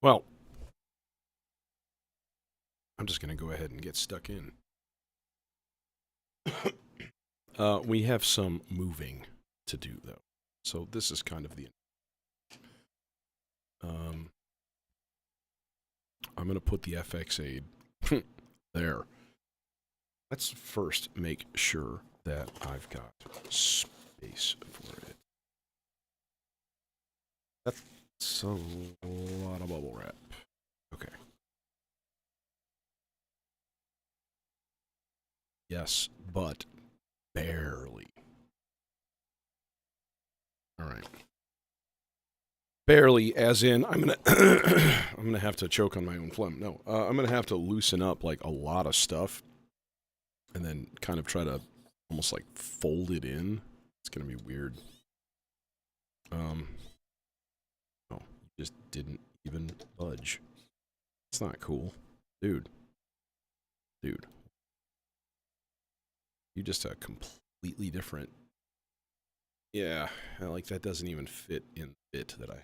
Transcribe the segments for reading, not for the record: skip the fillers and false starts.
Well, I'm just going to go ahead and get stuck in. We have some moving to do, though. So this is kind of the... I'm going to put the FX aid there. Let's first make sure that I've got space for it. That's a lot of bubble wrap. Okay. Yes, but barely. All right. Barely, as in I'm gonna I'm gonna have to choke on my own phlegm. No, I'm gonna have to loosen up like a lot of stuff, and then kind of try to almost like fold it in. It's gonna be weird. Oh, just didn't even budge. It's not cool, dude. Dude, you just a completely different. Yeah, like that doesn't even fit in the bit that I.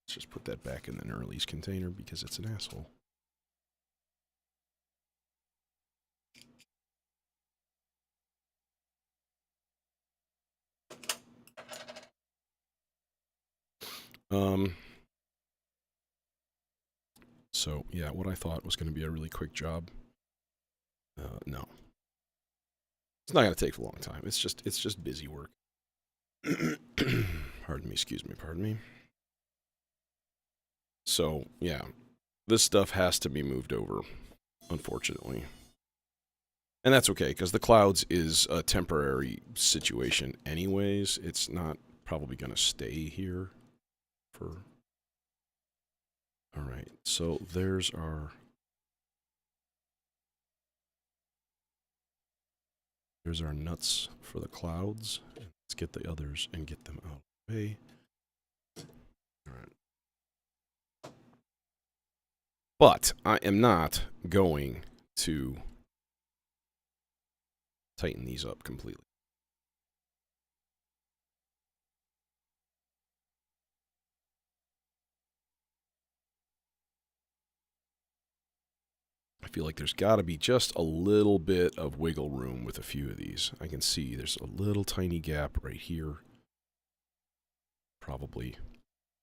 Let's just put that back in the Nurley's container because it's an asshole. So yeah, what I thought was going to be a really quick job. No, it's not going to take a long time. It's just busy work. Pardon me, excuse me, pardon me. So yeah, this stuff has to be moved over, unfortunately. And that's okay, because the clouds is a temporary situation anyways. It's not probably going to stay here for... Alright, so there's our... There's our nuts for the clouds. Let's get the others and get them out of the way. Alright. But I am not going to tighten these up completely. I feel like there's got to be just a little bit of wiggle room with a few of these. I can see there's a little tiny gap right here. Probably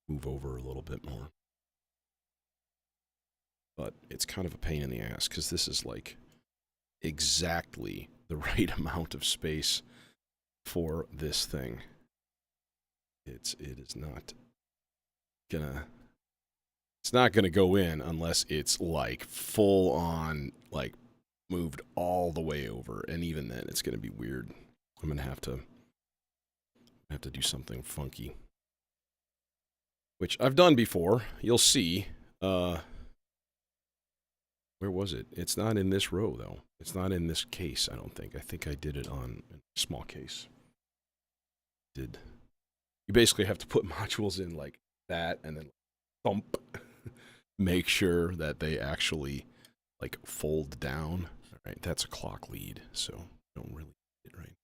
move over a little bit more. But it's kind of a pain in the ass because this is like exactly the right amount of space for this thing. It is not gonna... It's not gonna go in unless it's like full on, like moved all the way over, and even then it's gonna be weird. I'm gonna have to do something funky, which I've done before. You'll see. Where was it? It's not in this row though. It's not in this case. I don't think. I think I did it on a small case. You basically have to put modules in like that, and then thump. Make sure that they actually like fold down. All right, that's a clock lead, so don't really get it right.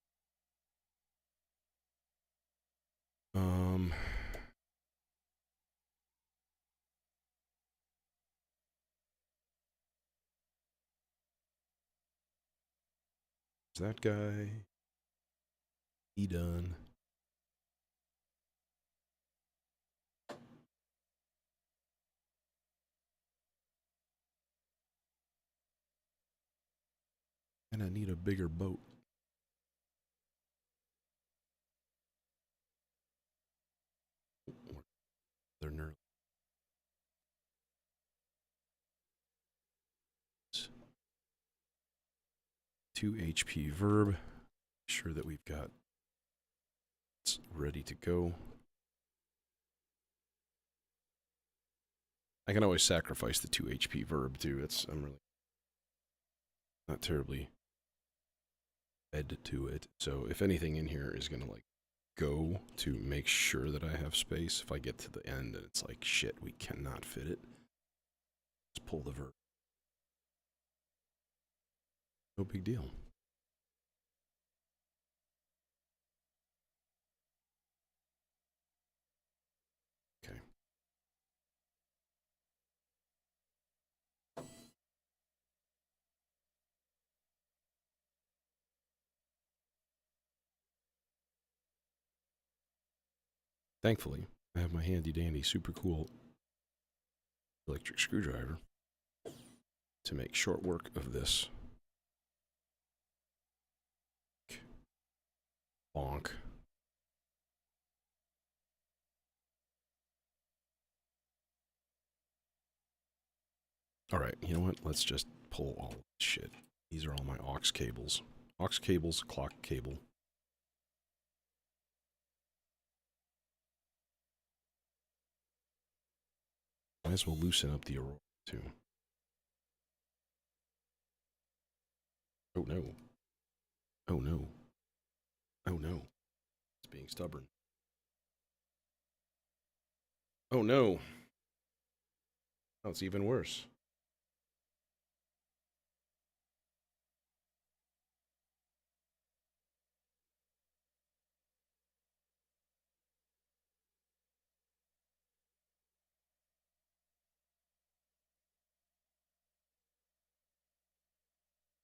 Is that guy? He done. And I need a bigger boat. They're nerds. 2 HP verb. Make sure that we've got it's ready to go. I can always sacrifice the 2 HP verb too. I'm really not terribly fed to it. So if anything in here is gonna like go to make sure that I have space, if I get to the end and it's like shit, we cannot fit it, just pull the verb. No big deal. Okay. Thankfully, I have my handy dandy, super cool electric screwdriver to make short work of this. Bonk. Alright, you know what? Let's just pull all this shit. These are all my aux cables. Aux cables, clock cable. Might as well loosen up the Aurora, too. Oh no. Oh no. Oh no. It's being stubborn. Oh no. Oh, it's even worse.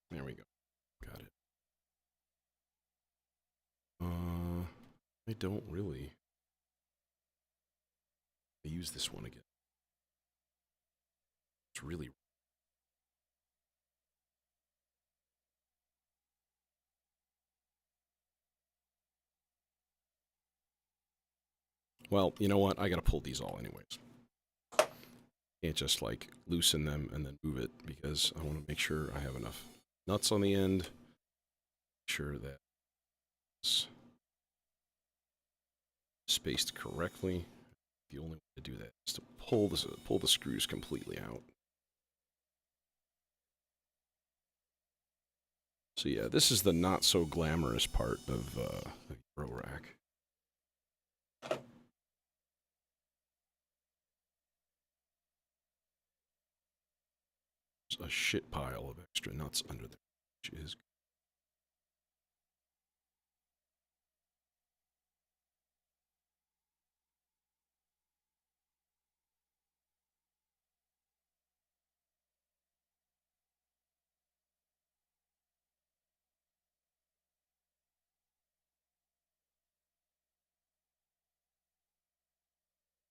There we go. Got it. I don't really use this one again. It's really... Well, you know what? I gotta pull these all anyways. Can't just, like, loosen them and then move it, because I want to make sure I have enough nuts on the end. Make sure that it's spaced correctly. The only way to do that is to pull the screws completely out. So yeah, this is the not so glamorous part of the Eurorack. There's a shit pile of extra nuts under there, which is...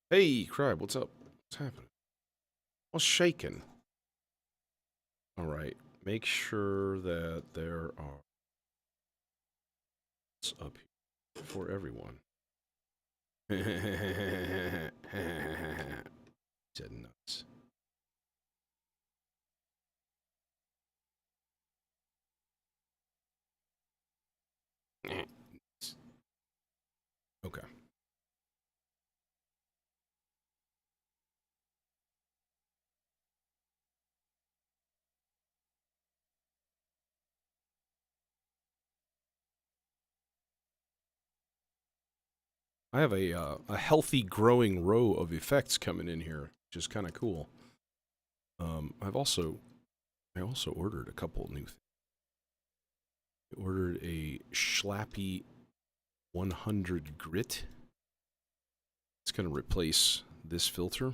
Hey, Crab, what's up? What's happening? What's shaking? Alright, make sure that there are nuts up here for everyone. Said nuts. Okay. I have a healthy growing row of effects coming in here, which is kind of cool. I also ordered a couple new things. I ordered a Schlappy 100 grit. It's going to replace this filter.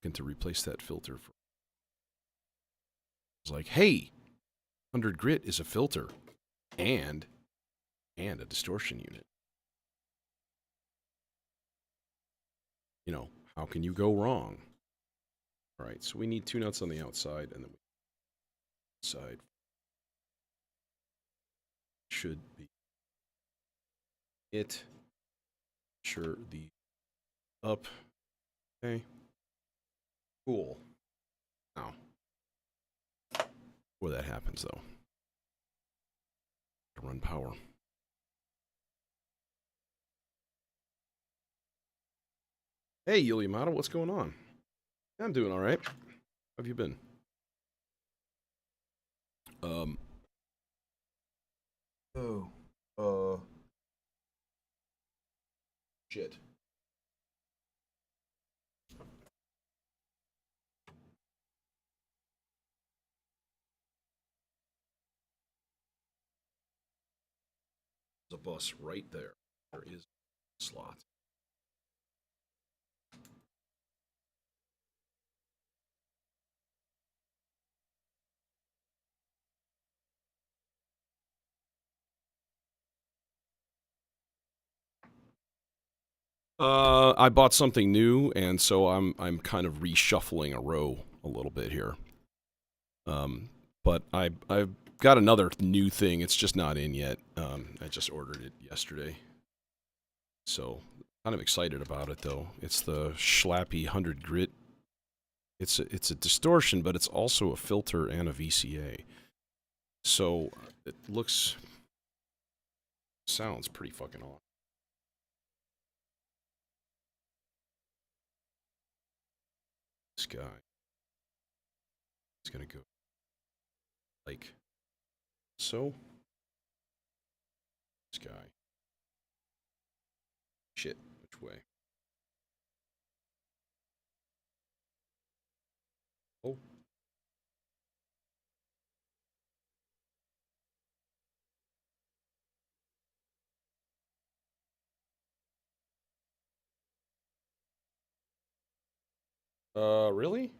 Going to replace that filter. It's like, hey, 100 grit is a filter and a distortion unit. You know, how can you go wrong? All right, so we need two nuts on the outside, and then side should be it. Sure, the up. Okay. Cool. Now, before that happens, though, to run power. Hey, Yuliamata, what's going on? I'm doing all right. How have you been? Shit. There's a bus right there. There is a slot. I bought something new, and so I'm kind of reshuffling a row a little bit here. But I've got another new thing. It's just not in yet. I just ordered it yesterday, so kind of excited about it though. It's the Schlappy 100 Grit. It's a distortion, but it's also a filter and a VCA. So it sounds pretty fucking awesome. This guy is gonna go like so. This guy. Shit, which way? Oh. Really?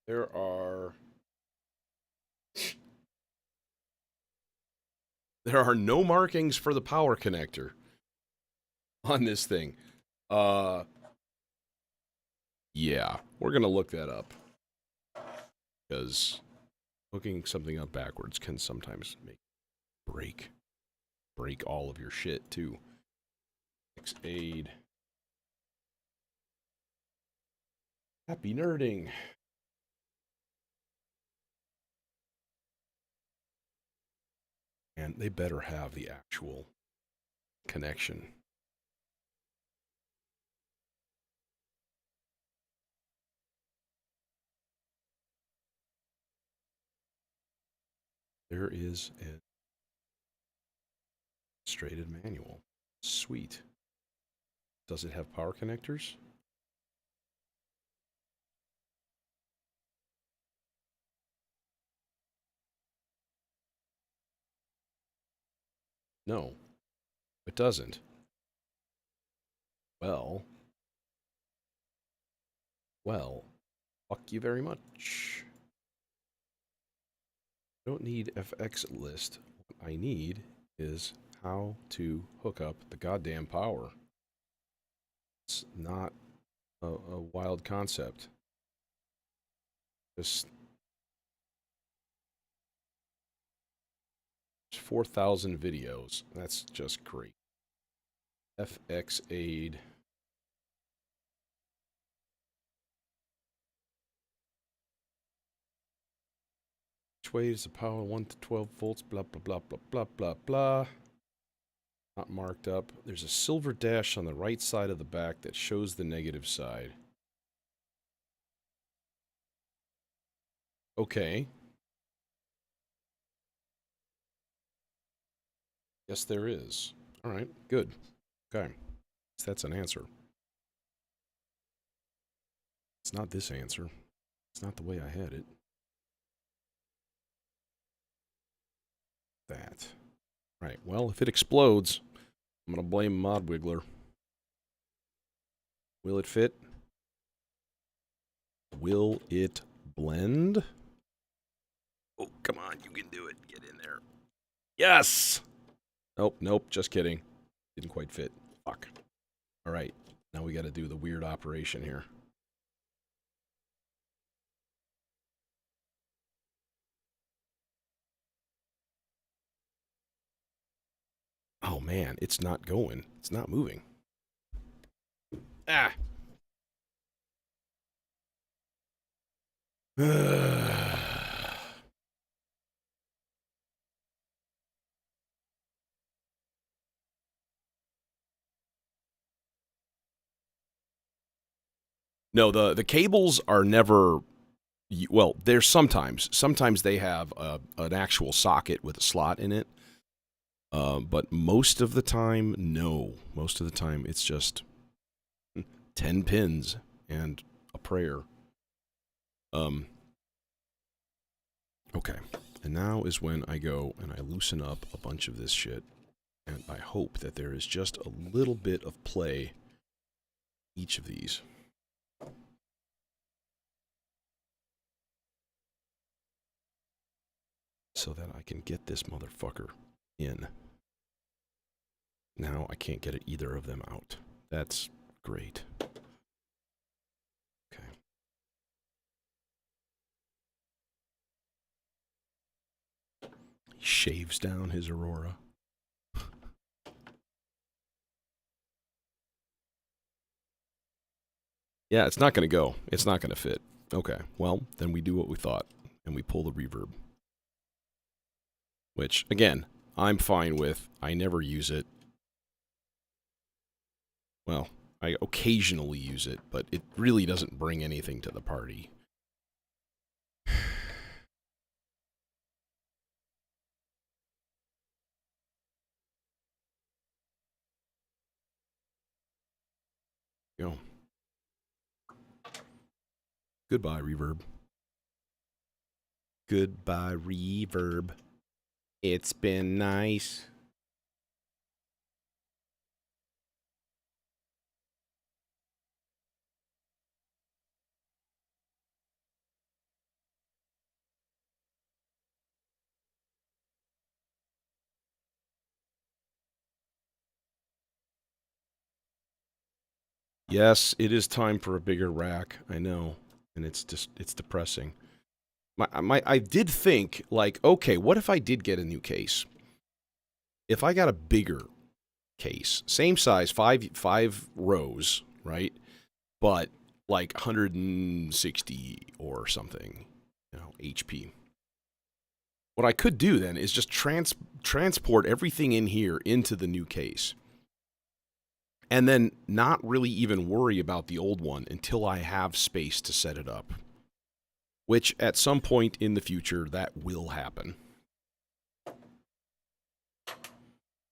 There are no markings for the power connector on this thing. Yeah, we're gonna look that up because hooking something up backwards can sometimes break all of your shit too. X-Aid. Happy nerding. And they better have the actual connection. There is a illustrated manual. Sweet. Does it have power connectors? No, it doesn't. Well, fuck you very much. I don't need FX list. What I need is how to hook up the goddamn power. It's not a wild concept. Just 4,000 videos. That's just great. FX aid. Which way is the power? 1 to 12 volts. Blah, blah, blah, blah, blah, blah, blah. Not marked up. There's a silver dash on the right side of the back that shows the negative side. Okay. Yes, there is. All right, good. Okay. So that's an answer. It's not this answer. It's not the way I had it. That. Right. Well, if it explodes, I'm going to blame Mod Wiggler. Will it fit? Will it blend? Oh, come on. You can do it. Get in there. Yes! Nope, nope. Just kidding. Didn't quite fit. Fuck. All right. Now we got to do the weird operation here. Oh, man. It's not going. It's not moving. Ah! No, the cables are never. Well, there's sometimes they have an actual socket with a slot in it, but most of the time, no. Most of the time, it's just 10 pins and a prayer. Okay, and now is when I go and I loosen up a bunch of this shit, and I hope that there is just a little bit of play each of these. so that I can get this motherfucker in. Now I can't get either of them out. That's great. Okay. He shaves down his Aurora. Yeah, it's not going to go. It's not going to fit. Okay, well, then we do what we thought, and we pull the reverb. Which, again, I'm fine with. I never use it. Well, I occasionally use it, but it really doesn't bring anything to the party. Go. Goodbye, reverb. Goodbye, reverb. It's been nice. Yes, it is time for a bigger rack. I know, and it's depressing. I did think, like, okay, what if I did get a new case? If I got a bigger case, same size, five rows, right? But like 160 or something, HP. What I could do then is just transport everything in here into the new case. And then not really even worry about the old one until I have space to set it up. Which, at some point in the future, that will happen.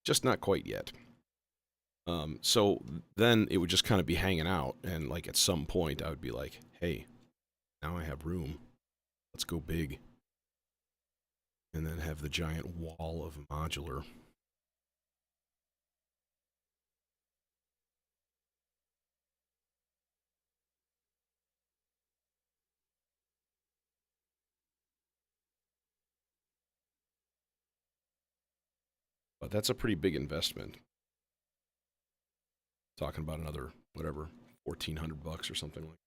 Just not quite yet. So then it would just kind of be hanging out, and like at some point I would be like, hey, now I have room. Let's go big. And then have the giant wall of modular. But that's a pretty big investment. Talking about another, whatever, $1,400 or something like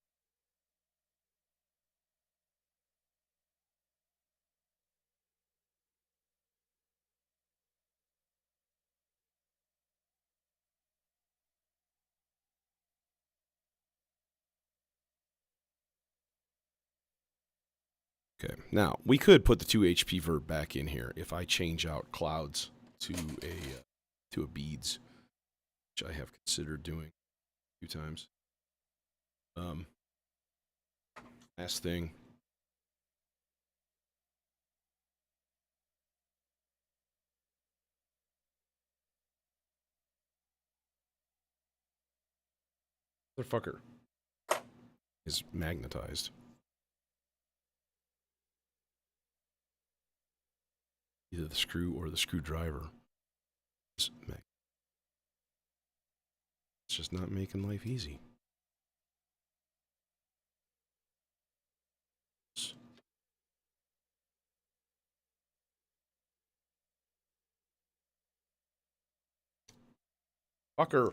that. Okay, now we could put the 2 HP vert back in here if I change out clouds to a beads, which I have considered doing a few times. Last thing. Motherfucker is magnetized. Either the screw or the screwdriver. It's just not making life easy. Fucker.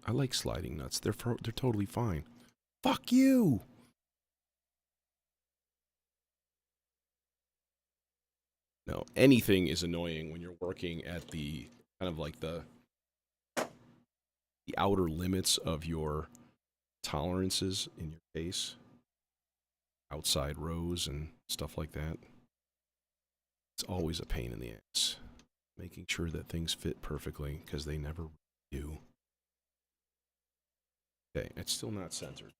I like sliding nuts. They're totally fine. Fuck you. No, anything is annoying when you're working at the kind of like the outer limits of your tolerances in your case. Outside rows and stuff like that. It's always a pain in the ass. Making sure that things fit perfectly, because they never do. Okay, it's still not centered.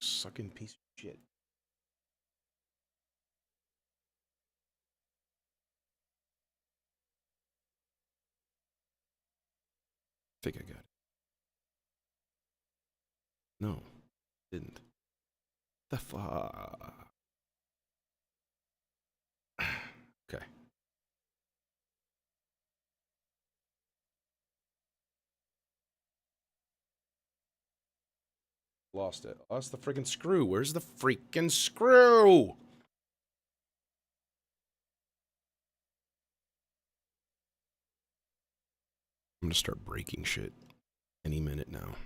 Sucking piece of shit. I think I got it. No, didn't. The fuck? Okay. Lost it. Lost the freaking screw. Where's the freaking screw? I'm gonna start breaking shit any minute now.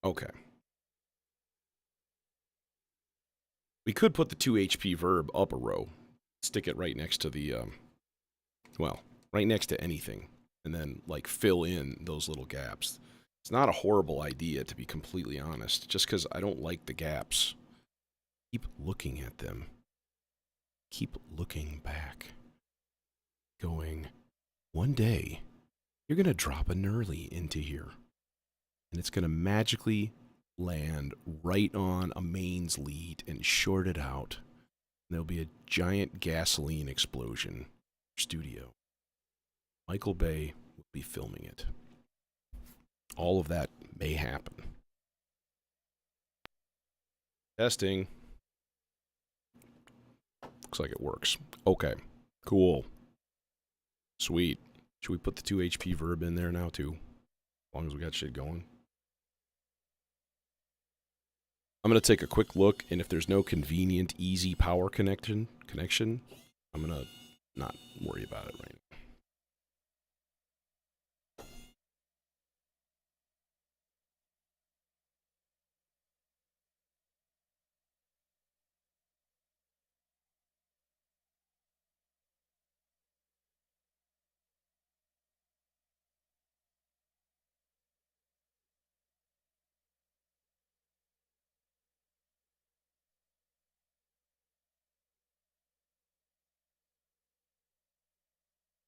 Okay. We could put the 2 HP verb up a row. Stick it right next to the, well, right next to anything. And then, like, fill in those little gaps. It's not a horrible idea, to be completely honest. Just because I don't like the gaps. Keep looking at them. Keep looking back. Going, one day, you're going to drop a Nurly into here. And it's going to magically land right on a mains lead and short it out. And there'll be a giant gasoline explosion. Studio. Michael Bay will be filming it. All of that may happen. Testing. Looks like it works. Okay. Cool. Sweet. Should we put the 2 HP verb in there now too? As long as we got shit going. I'm going to take a quick look, and if there's no convenient, easy power connection, I'm going to not worry about it right now.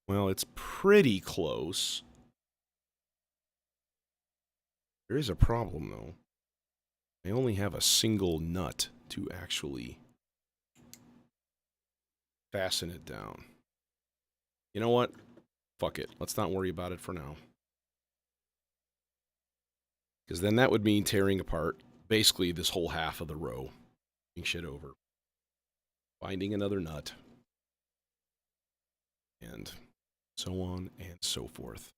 Well, it's pretty close. There is a problem, though. I only have a single nut to actually fasten it down. You know what? Fuck it. Let's not worry about it for now. Because then that would mean tearing apart basically this whole half of the row. Shit over. Finding another nut. And so on and so forth.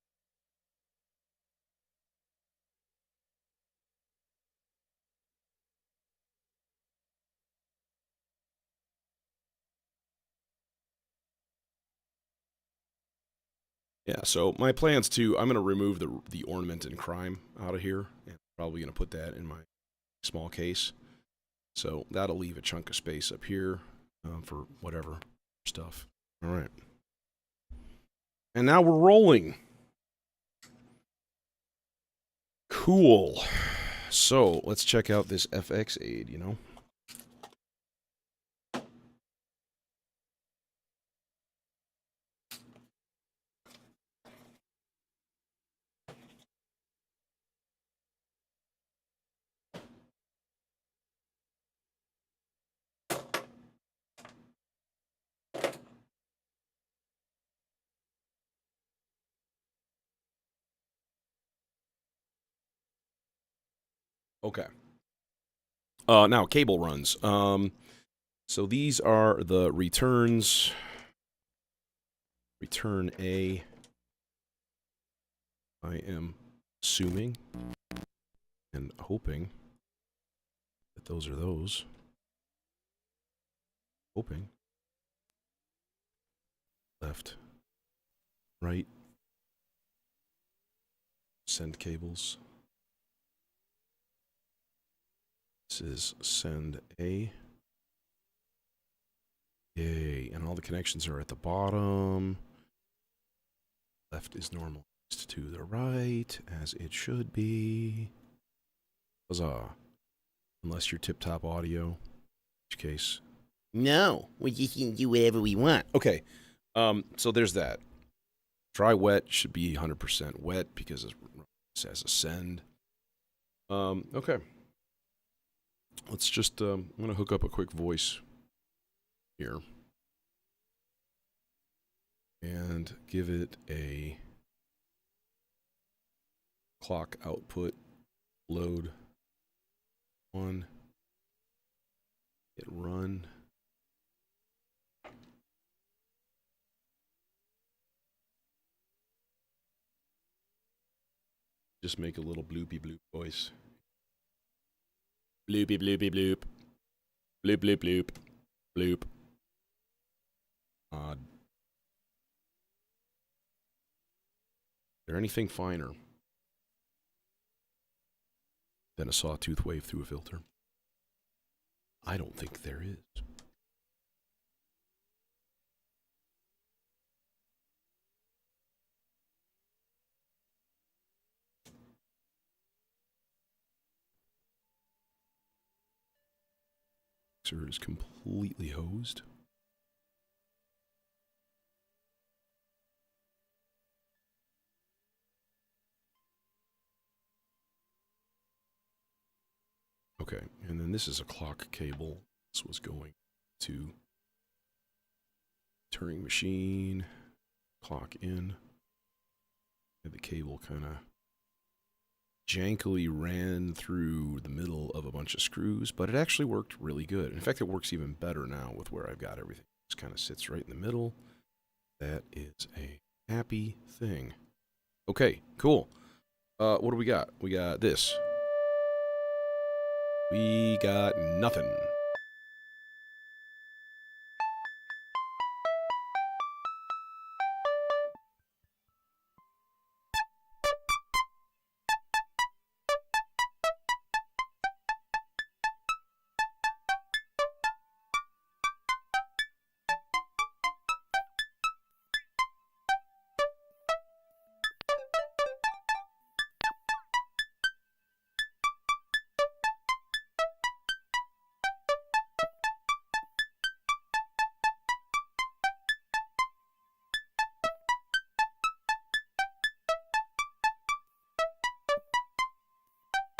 Yeah, so my plan's to, I'm going to remove the ornament and crime out of here. And probably going to put that in my small case. So that'll leave a chunk of space up here for whatever stuff. All right. And now we're rolling. Cool. So let's check out this FX aid, you know. Okay. Now cable runs. So these are the returns. Return A. I am assuming and hoping that those are those. Hoping. Left. Right. Send cables. This is send A. Yay. And all the connections are at the bottom. Left is normalized to the right, as it should be. Huzzah. Unless you're tip-top audio. In which case, no, we just can do whatever we want. Okay. So there's that. Dry wet should be 100% wet because it says a send. Okay. let's just, I'm going to hook up a quick voice here. And give it a clock output load 1. Hit run. Just make a little bloopy bloop voice. Bloopy bloopy bloop. Bloop bloop bloop. Bloop. Odd. Is there anything finer than a sawtooth wave through a filter? I don't think there is. Mixer is completely hosed. Okay, and then this is a clock cable. This was going to Turing machine, clock in. And the cable kind of jankily ran through the middle of a bunch of screws, but it actually worked really good. In fact, it works even better now with where I've got everything. It just kind of sits right in the middle. That is a happy thing. Okay, cool. What do we got? We got this. We got nothing.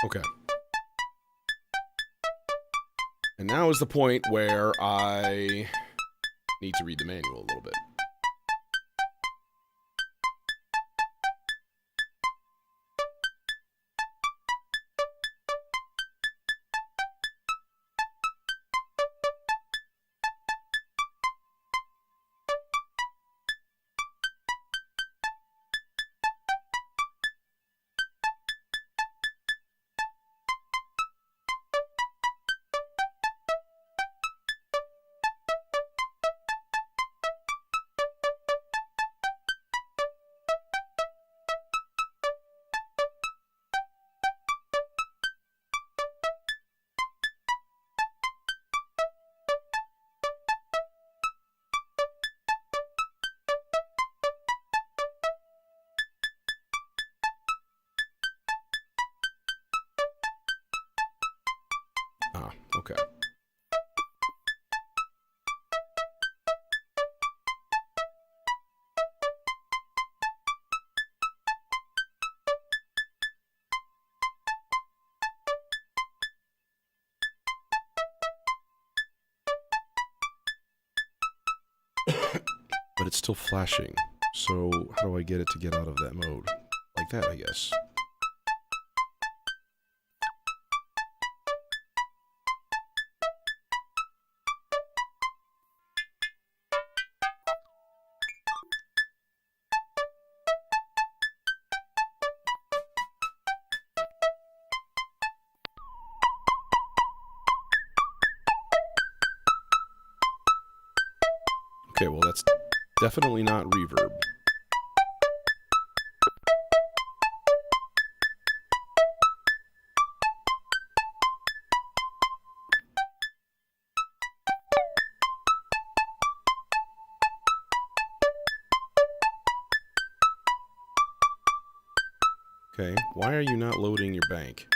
Okay. And now is the point where I need to read the manual a little bit. Ah, okay. But it's still flashing. So how do I get it to get out of that mode? Like that, I guess. Okay, well that's definitely not reverb. Okay, why are you not loading your bank?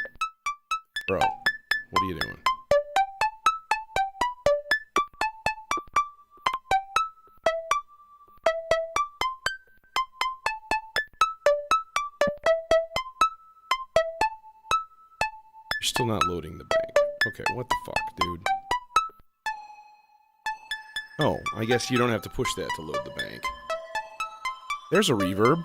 Bro, what are you doing? You're still not loading the bank. Okay, what the fuck, dude? Oh, I guess you don't have to push that to load the bank. There's a reverb.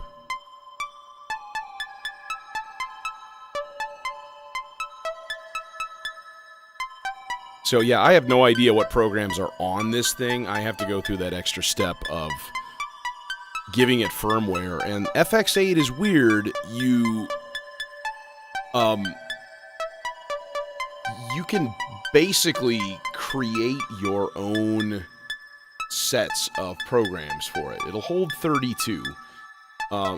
So yeah, I have no idea what programs are on this thing. I have to go through that extra step of giving it firmware. And FX8 is weird. You can basically create your own sets of programs for it. It'll hold 32.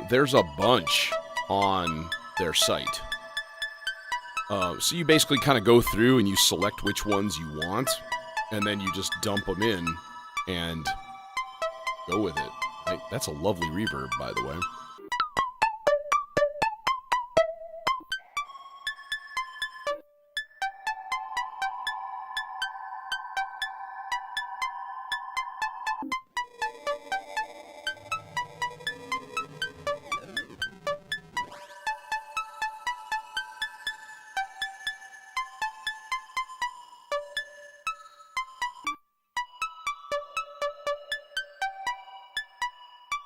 There's a bunch on their site. So you basically kind of go through and you select which ones you want, and then you just dump them in and go with it. That's a lovely reverb, by the way.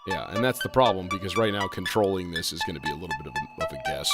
Yeah, and that's the problem, because right now controlling this is going to be a little bit of a guess.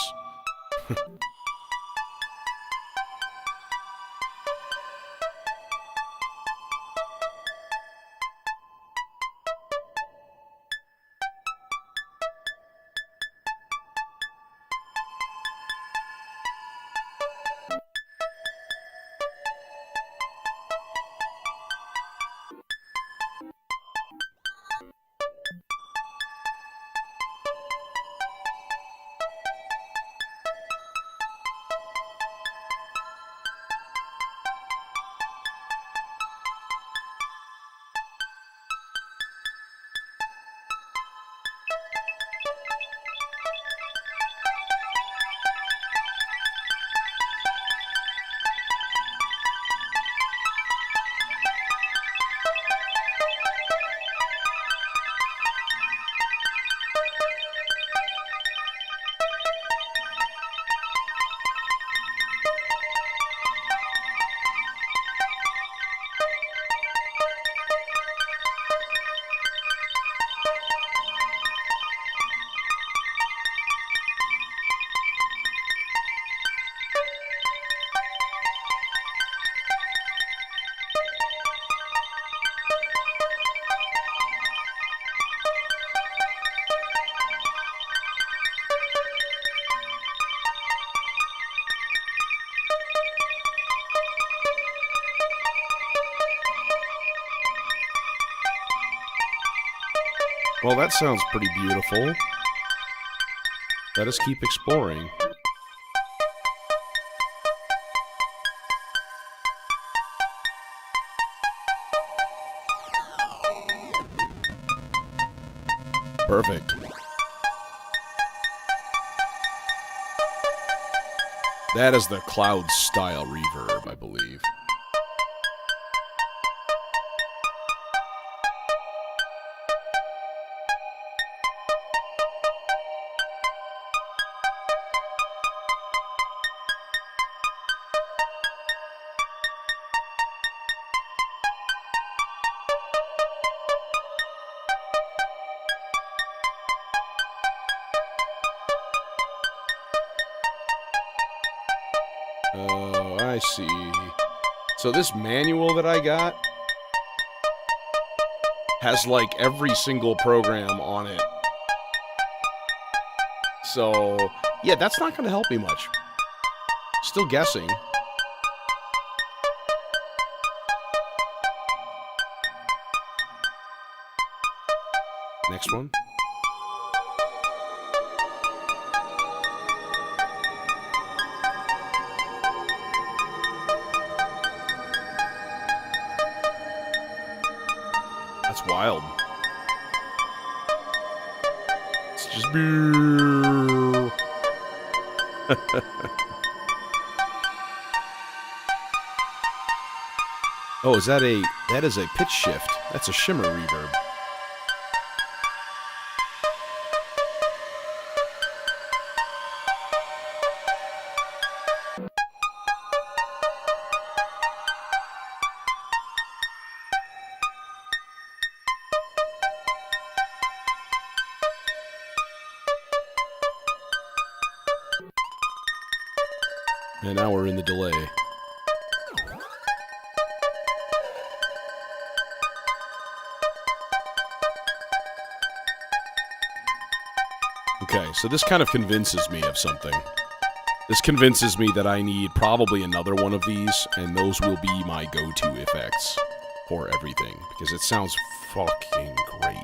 Well, that sounds pretty beautiful. Let us keep exploring. Perfect. That is the cloud style reverb, I believe. Oh, I see. So this manual that I got has like every single program on it. So, yeah, that's not going to help me much. Still guessing. Next one. That's wild. It's just boo. Oh, that is a pitch shift. That's a shimmer reverb. And now we're in the delay. Okay, so this kind of convinces me of something. This convinces me that I need probably another one of these, and those will be my go-to effects for everything, because it sounds fucking great.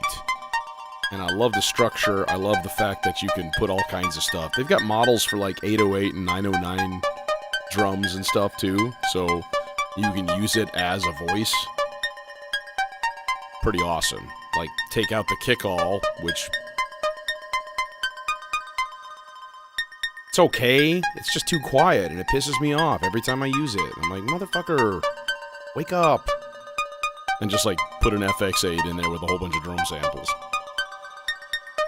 And I love the structure. I love the fact that you can put all kinds of stuff. They've got models for like 808 and 909 drums and stuff too, so you can use it as a voice. Pretty awesome. Like, take out the kick-all, which... It's okay, it's just too quiet, and it pisses me off every time I use it. I'm like, motherfucker, wake up. And just, like, put an FX8 in there with a whole bunch of drum samples.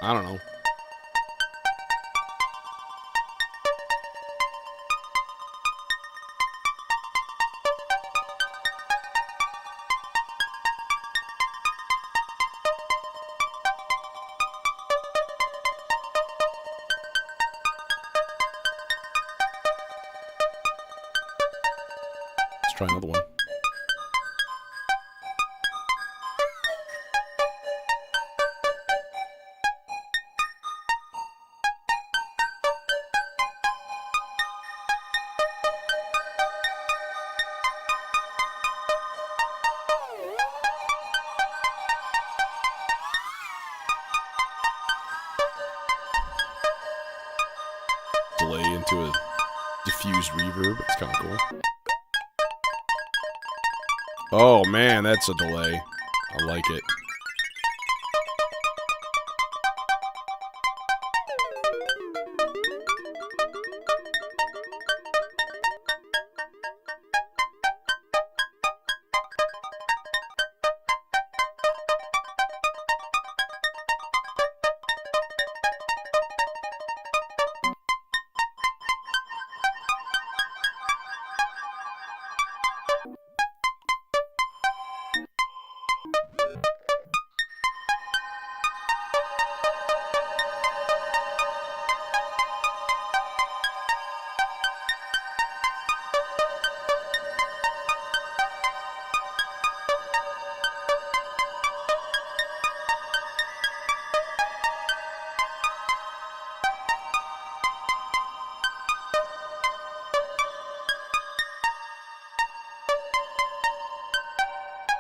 I don't know. Let's try another one. Delay into a diffused reverb. It's kind of cool. Oh man, that's a delay. I like it.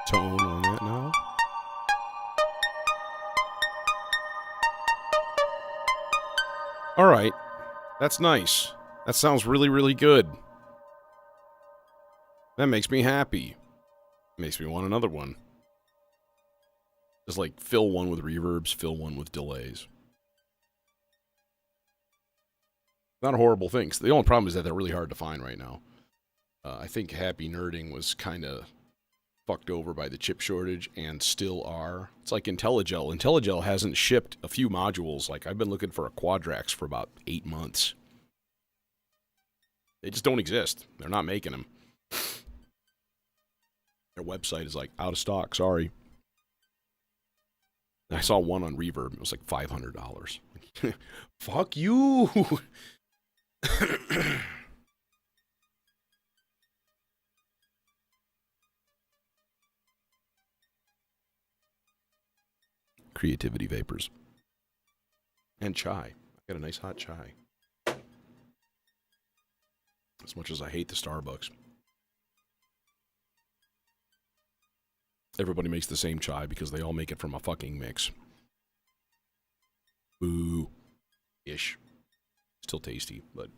Tone on that now. Alright. That's nice. That sounds really, really good. That makes me happy. Makes me want another one. Just like fill one with reverbs, fill one with delays. Not a horrible thing. The only problem is that they're really hard to find right now. I think Happy Nerding was kind of fucked over by the chip shortage, and still are. It's like IntelliGel. IntelliGel hasn't shipped a few modules. Like, I've been looking for a Quadrax for about 8 months. They just don't exist. They're not making them. Their website is like, out of stock, sorry. I saw one on Reverb. It was like $500. Fuck you! Creativity vapors. And chai. I got a nice hot chai. As much as I hate the Starbucks. Everybody makes the same chai because they all make it from a fucking mix. Boo. Ish. Still tasty, but...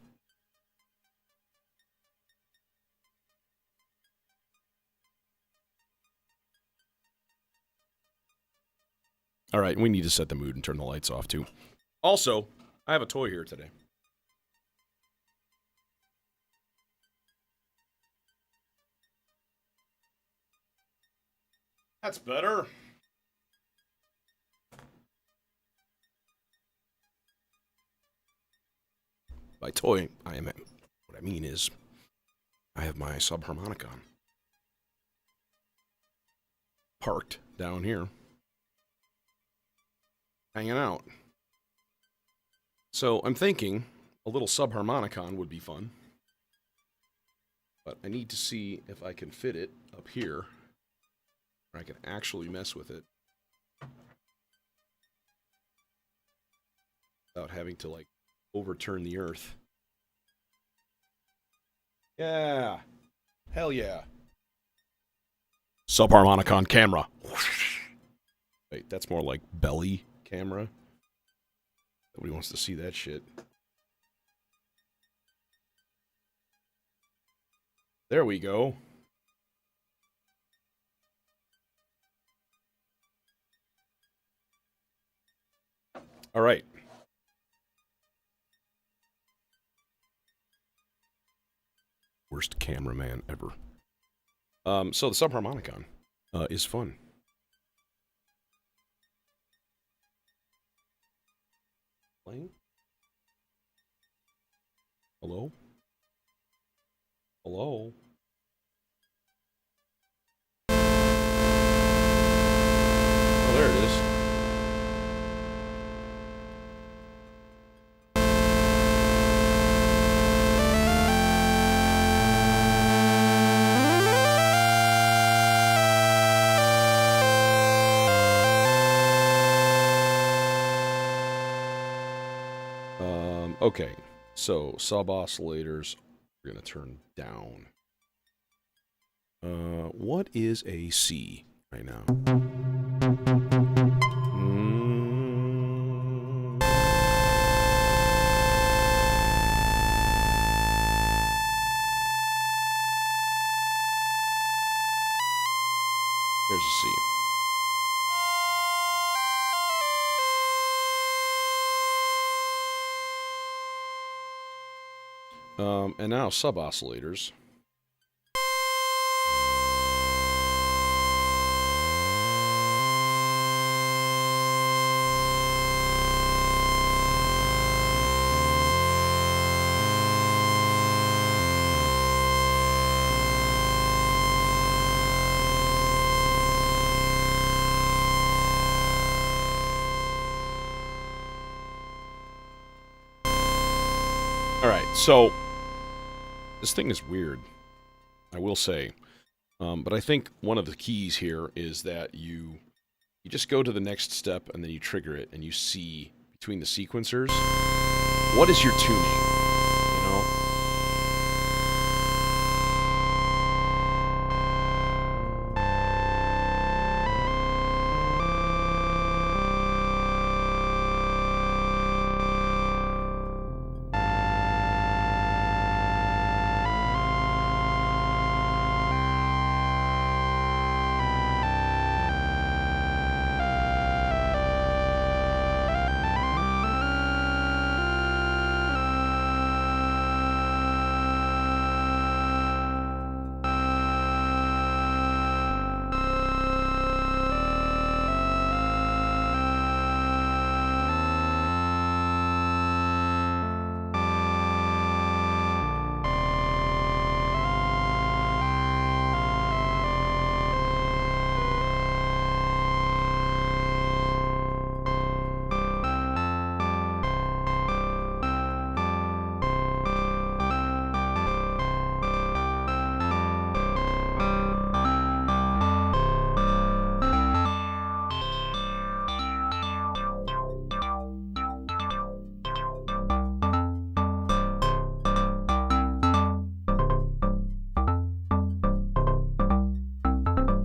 All right, we need to set the mood and turn the lights off, too. Also, I have a toy here today. That's better. By toy, what I mean is, I have my subharmonicon parked down here. Hanging out. So I'm thinking a little subharmonicon would be fun. But I need to see if I can fit it up here, or I can actually mess with it without having to, like, overturn the earth. Yeah. Hell yeah. Subharmonicon camera. Wait, that's more like belly camera. Nobody wants to see that shit. There we go. All right. Worst cameraman ever. So the subharmonicon is fun. Playing? Hello? Hello? Oh, there it is. Okay, so sub-oscillators we're going to turn down. What is a C right now? There's a C. And now sub-oscillators. All right, so this thing is weird, I will say, but I think one of the keys here is that you just go to the next step and then you trigger it and you see between the sequencers what is your tuning, you know?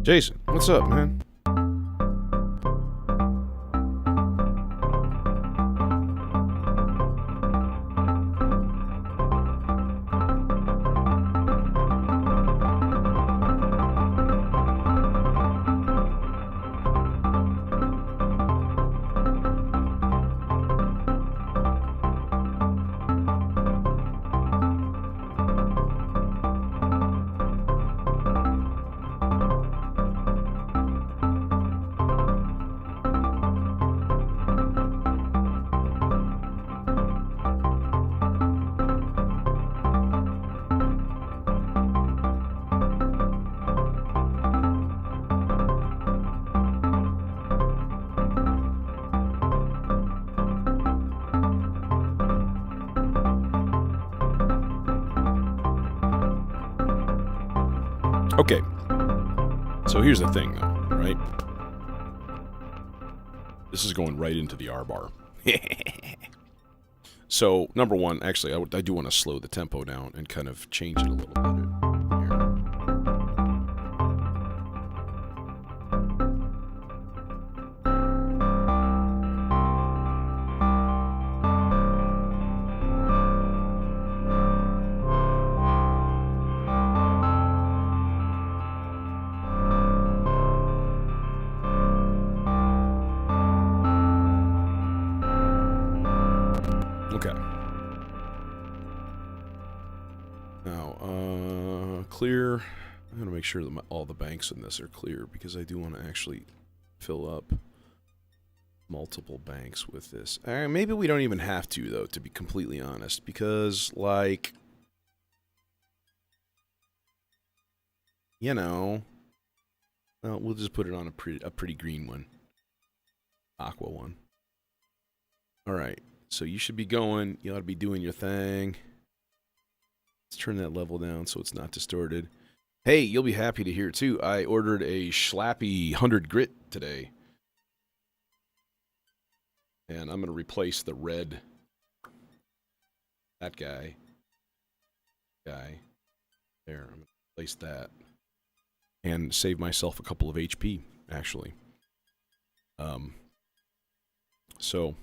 Jason, what's up, man? Okay. So here's the thing, though, right? This is going right into the R bar. So, number one, actually, I do want to slow the tempo down and kind of change it a little bit. Clear. I'm going to make sure that all the banks in this are clear because I do want to actually fill up multiple banks with this. Maybe we don't even have to, though, to be completely honest, because, like, you know, well, we'll just put it on a pretty green one. Aqua one. All right, so you should be going. You ought to be doing your thing. Let's turn that level down so it's not distorted. Hey, you'll be happy to hear, too. I ordered a Schlappy 100 grit today. And I'm going to replace the red. That guy. There. I'm going to replace that. And save myself a couple of HP, actually. So,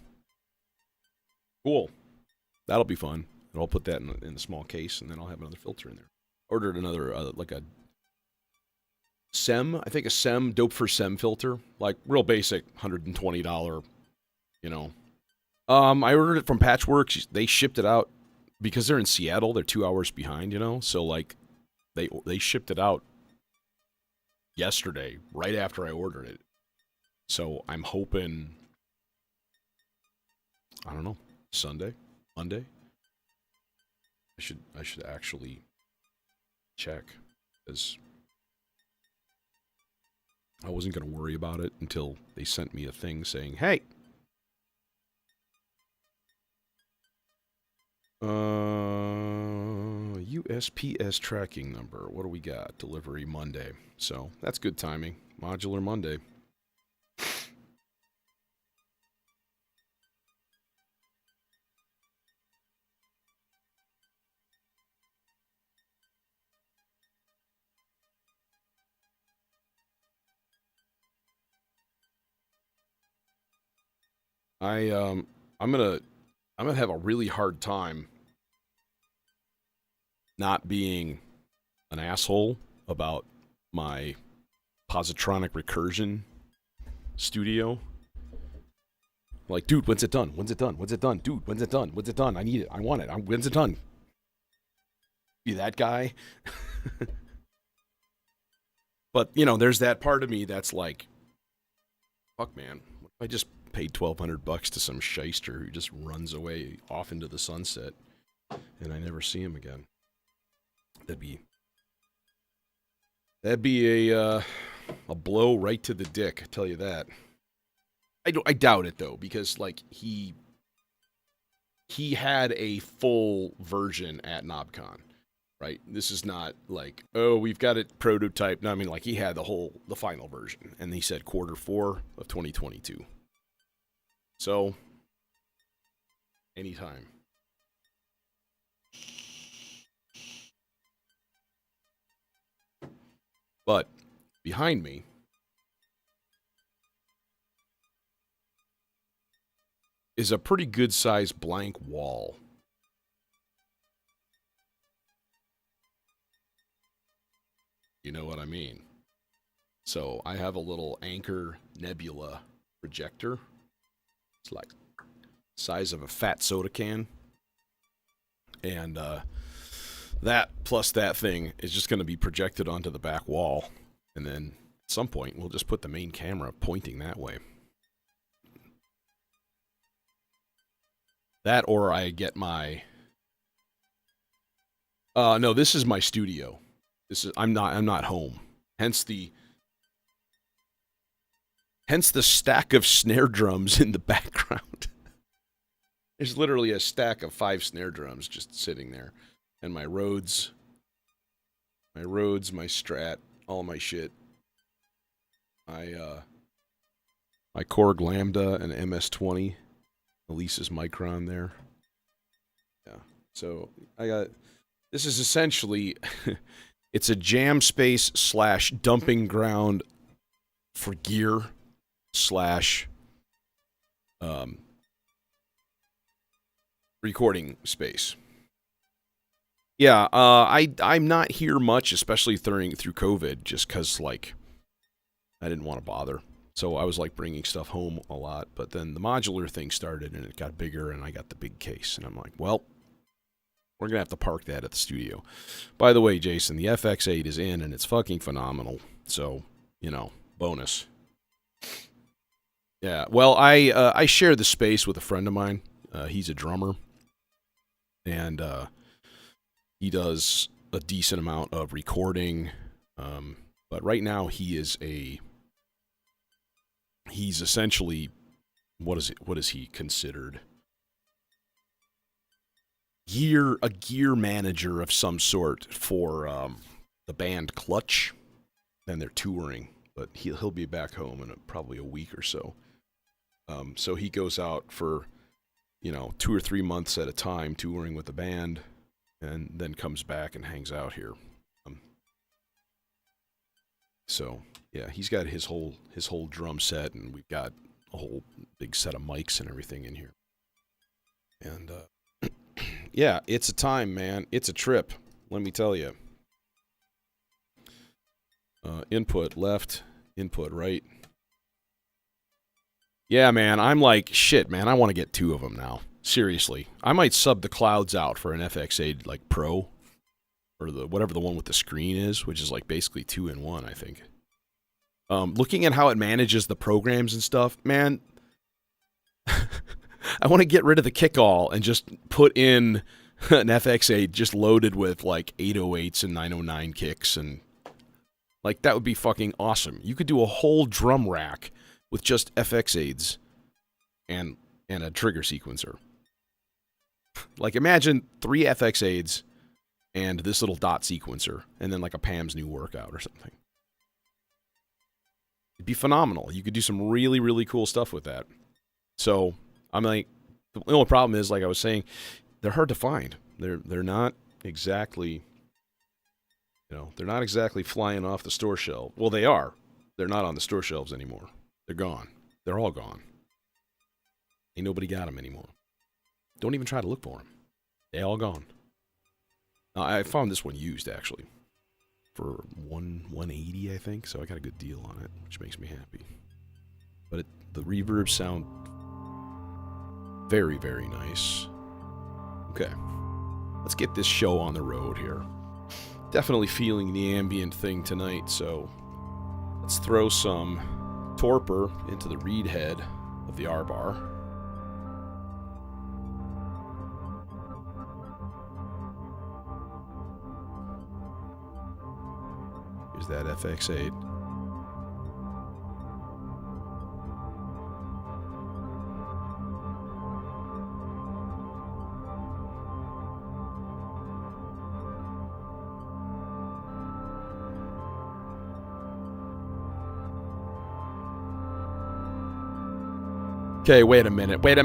cool. That'll be fun. And I'll put that in a small case, and then I'll have another filter in there. Ordered another, like a SEM, I think a SEM, dope for SEM filter. Like, real basic, $120, you know. I ordered it from Patchworks. They shipped it out. Because they're in Seattle, they're 2 hours behind, you know. So, like, they shipped it out yesterday, right after I ordered it. So, I'm hoping, I don't know, Sunday, Monday. I should actually check, because I wasn't going to worry about it until they sent me a thing saying, hey, USPS tracking number. What do we got? Delivery Monday. So that's good timing. Modular Monday. I'm gonna have a really hard time not being an asshole about my positronic recursion studio. Like, dude, when's it done? When's it done? When's it done? Dude, when's it done? When's it done? I need it. I want it. When's it done? Be that guy. But, you know, there's that part of me that's like, fuck, man. I just paid $1,200 to some shyster who just runs away off into the sunset, and I never see him again. That'd be a blow right to the dick. I tell you that. I doubt it though, because like he had a full version at KnobCon, right? This is not like, oh, we've got it prototyped. No, I mean, like, he had the final version, and he said Q4 of 2022. So, anytime. But behind me is a pretty good-sized blank wall. You know what I mean? So I have a little Anchor Nebula projector. It's like the size of a fat soda can. And that plus that thing is just going to be projected onto the back wall. And then at some point, we'll just put the main camera pointing that way. That, or I get my... no, this is my studio. I'm not home. Hence the stack of snare drums in the background. There's literally a stack of 5 snare drums just sitting there. And my Rhodes My Rhodes, my Strat, all my shit. My Korg Lambda and MS-20. Elisa's Micron there. Yeah. So I got... This is essentially... it's a jam space / dumping ground for gear / recording space. Yeah, I'm not here much, especially through COVID, just because, like, I didn't want to bother. So I was, like, bringing stuff home a lot. But then the modular thing started, and it got bigger, and I got the big case. And I'm like, well, we're going to have to park that at the studio. By the way, Jason, the FX8 is in, and it's fucking phenomenal. So, you know, bonus. Yeah, well, I share the space with a friend of mine. He's a drummer. And he does a decent amount of recording, but right now he's essentially, what is he considered? A gear manager of some sort for the band Clutch, and they're touring, but he'll be back home in probably a week or so. So he goes out for 2 or 3 months at a time touring with the band, and then comes back and hangs out here. So yeah, he's got his whole drum set, and we've got a whole big set of mics and everything in here. And yeah, it's a time, man. It's a trip. Let me tell you. Input left, input right. Yeah, man, I'm like, shit, man, I want to get 2 of them now. Seriously. I might sub the clouds out for an FX8, like, Pro, or whatever the one with the screen is, which is, like, basically 2-in-1, I think. Looking at how it manages the programs and stuff, man, I want to get rid of the kick-all and just put in an FX8 just loaded with, like, 808s and 909 kicks, and, like, that would be fucking awesome. You could do a whole drum rack with just FX8s and a trigger sequencer. Like, imagine 3 FX8s and this little dot sequencer, and then like a Pam's New Workout or something. It'd be phenomenal. You could do some really, really cool stuff with that. So, I'm like, the only problem is, like I was saying, they're hard to find. They're not exactly, they're not exactly flying off the store shelf. Well, they are. They're not on the store shelves anymore. They're gone. They're all gone. Ain't nobody got them anymore. Don't even try to look for them. They all gone. Now, I found this one used, actually, for $180, I think, so I got a good deal on it, which makes me happy. But the reverbs sound very, very nice. Okay. Let's get this show on the road here. Definitely feeling the ambient thing tonight, so let's throw some torpor into the reed head of the R-bar. Here's that FX8. Okay, wait a minute. I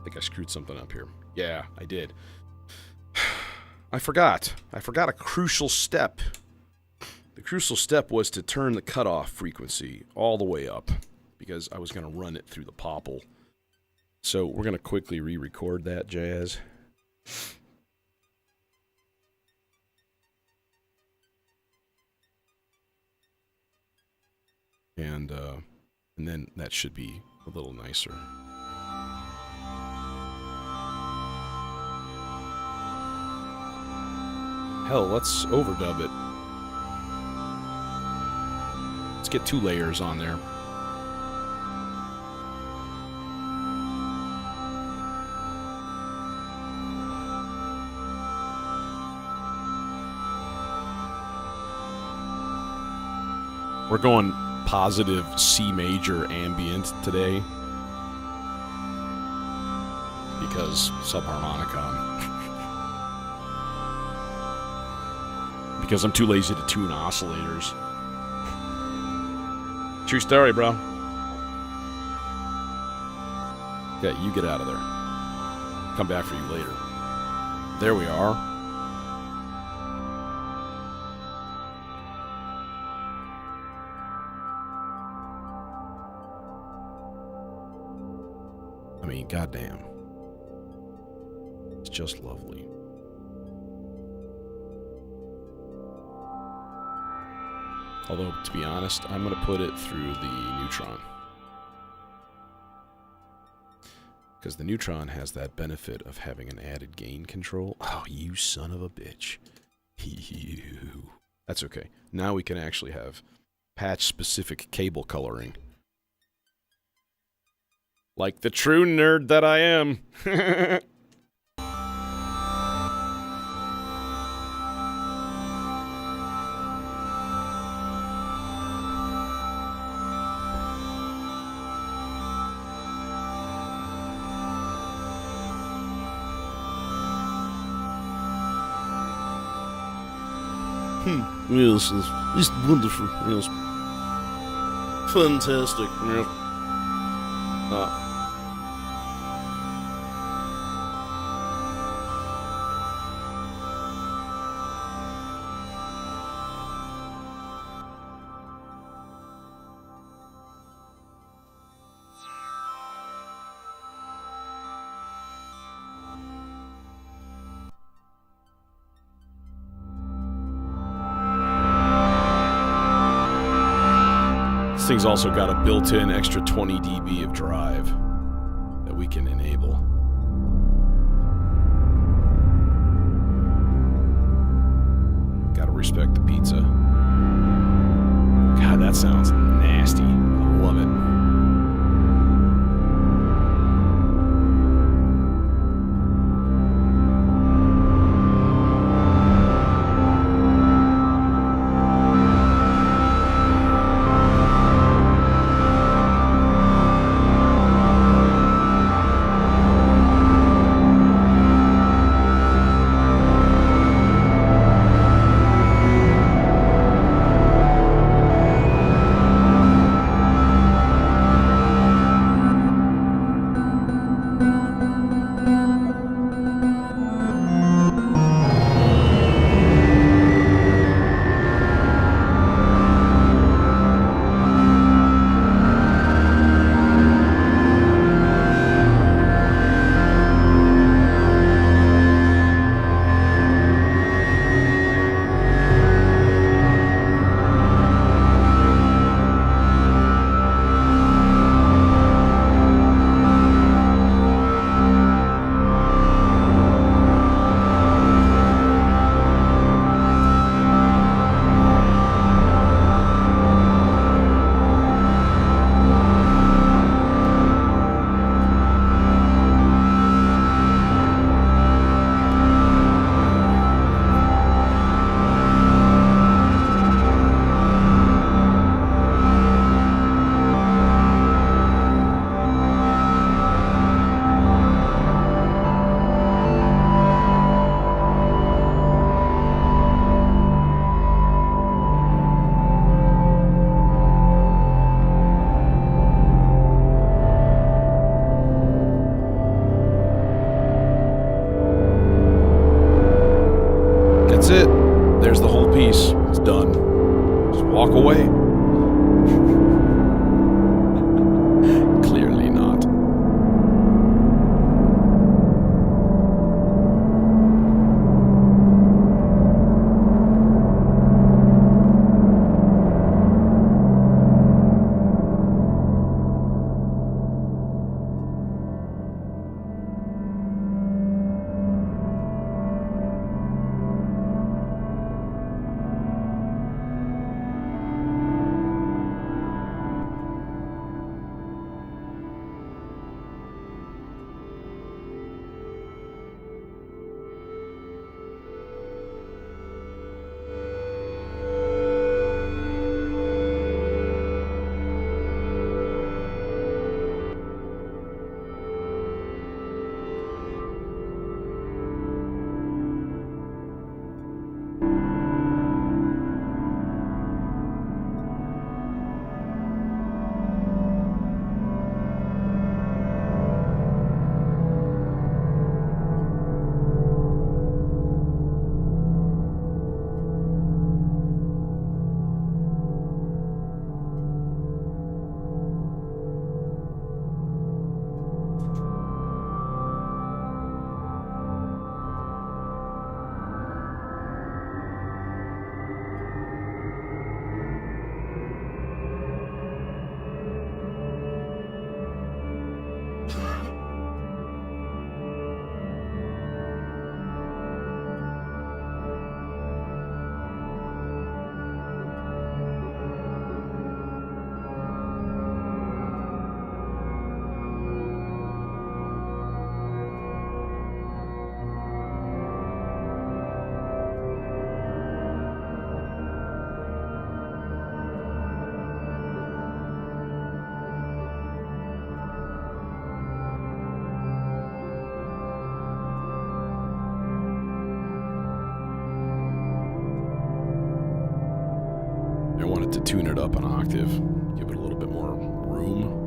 think I screwed something up here. Yeah, I did. I forgot a crucial step. The crucial step was to turn the cutoff frequency all the way up, because I was going to run it through the popple. So we're going to quickly re-record that jazz. And then that should be a little nicer. Hell, let's overdub it. Let's get 2 layers on there. We're going positive C major ambient today because subharmonicon. Because I'm too lazy to tune oscillators. True story, bro. Okay, you get out of there. Come back for you later. There we are. I mean, goddamn. It's just lovely. Although, to be honest, I'm going to put it through the neutron. Because the neutron has that benefit of having an added gain control. Oh, you son of a bitch. You. That's okay. Now we can actually have patch-specific cable coloring. Like the true nerd that I am. Yes, it's wonderful. Yes. Fantastic. Yes. This thing's also got a built-in extra 20 dB of drive that we can enable. Gotta respect the pizza. God, that sounds nasty. I love it. wanted to tune it up an octave, give it a little bit more room.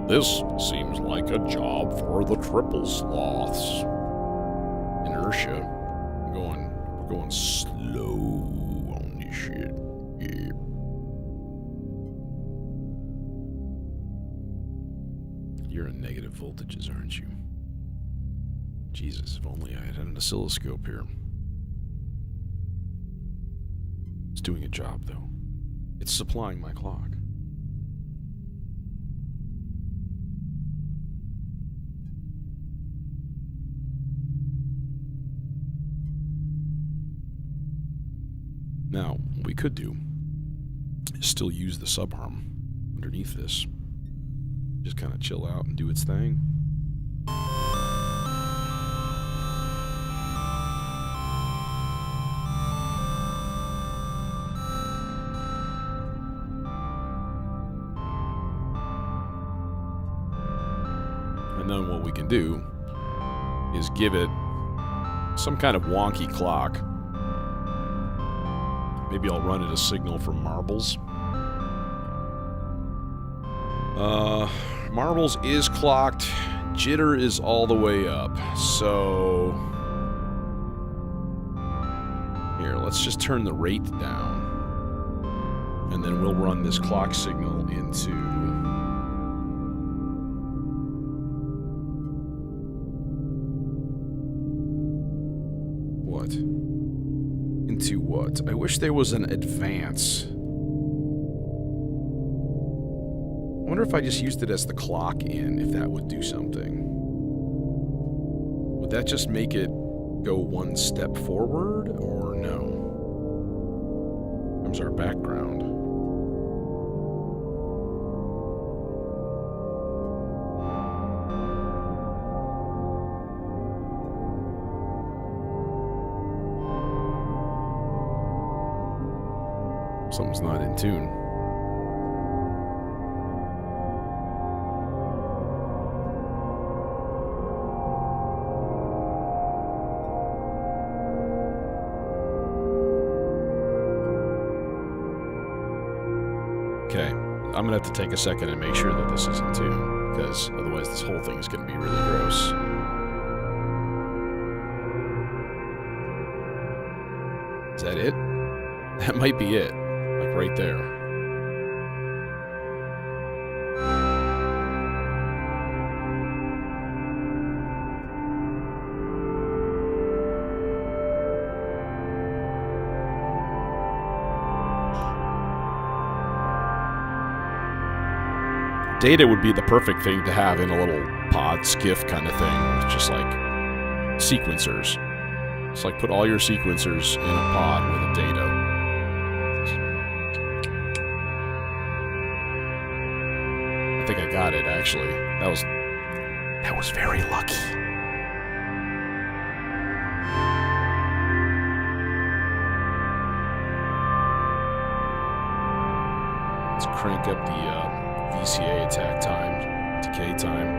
This seems like a job for the triple sloths. Inertia. We're going slow on this shit. Yeah. You're in negative voltages, aren't you? Jesus, if only I had an oscilloscope here. It's doing a job, though. It's supplying my clock. Now, what we could do is still use the subarm underneath this. Just kind of chill out and do its thing. And then what we can do is give it some kind of wonky clock. Maybe I'll run it a signal from marbles. Marbles is clocked. Jitter is all the way up. So here, let's just turn the rate down. And then we'll run this clock signal into what? Into what? I wish there was an advance. I wonder if I just used it as the clock in, if that would do something. Would that just make it go one step forward, or no? Comes our background. Something's not in tune. Okay, I'm gonna have to take a second and make sure that this is in tune, because otherwise this whole thing is gonna be really gross. Is that it? That might be it. Like right there. Data would be the perfect thing to have in a little pod skiff kind of thing. It's just like sequencers. It's like put all your sequencers in a pod with a data. I think I got it, actually. That was very lucky. Let's crank up the VCA attack time, decay time.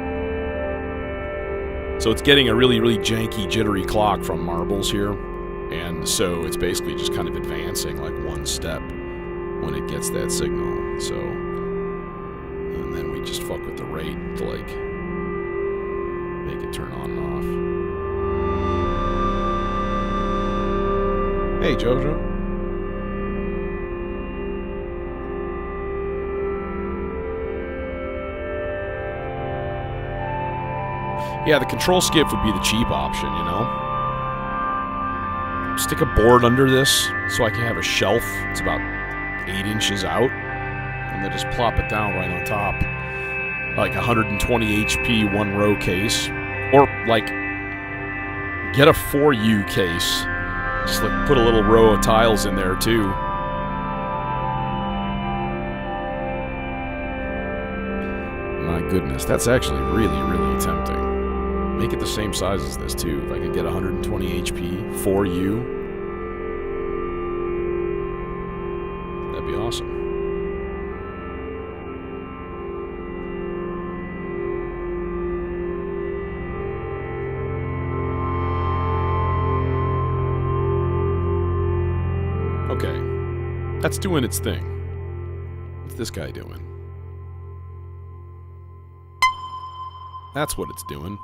So it's getting a really, really janky, jittery clock from marbles here. And so it's basically just kind of advancing like one step when it gets that signal. So, and then we just fuck with the rate to like make it turn on and off. Hey, Jojo. Yeah, the control skiff would be the cheap option, you know? Stick a board under this so I can have a shelf. It's about 8 inches out. And then just plop it down right on top. Like 120 HP, 1-row case. Or, like, get a 4U case. Just, like, put a little row of tiles in there, too. My goodness, that's actually really, really tempting. Make it the same size as this, too. If I could get 120 HP, 4U, that'd be awesome. Okay, that's doing its thing. What's this guy doing? That's what it's doing.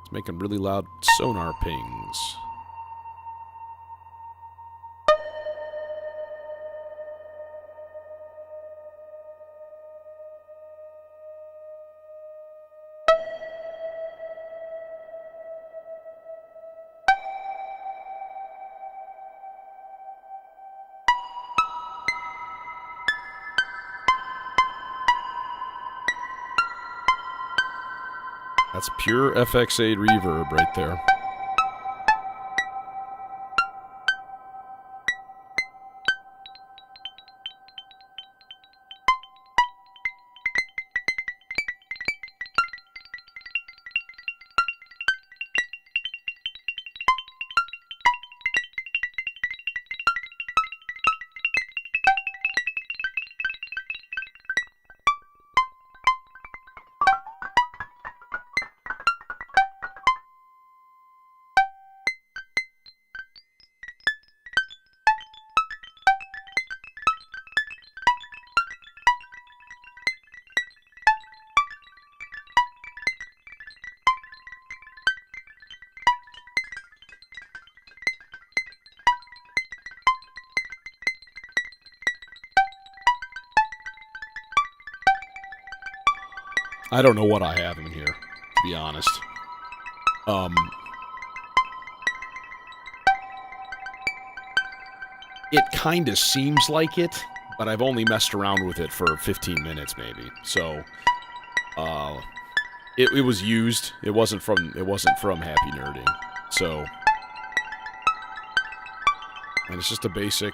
It's making really loud sonar pings. That's pure FX8 reverb right there. I don't know what I have in here, to be honest. It kind of seems like it, but I've only messed around with it for 15 minutes, maybe. So, it was used. It wasn't from Happy Nerding. So, and it's just a basic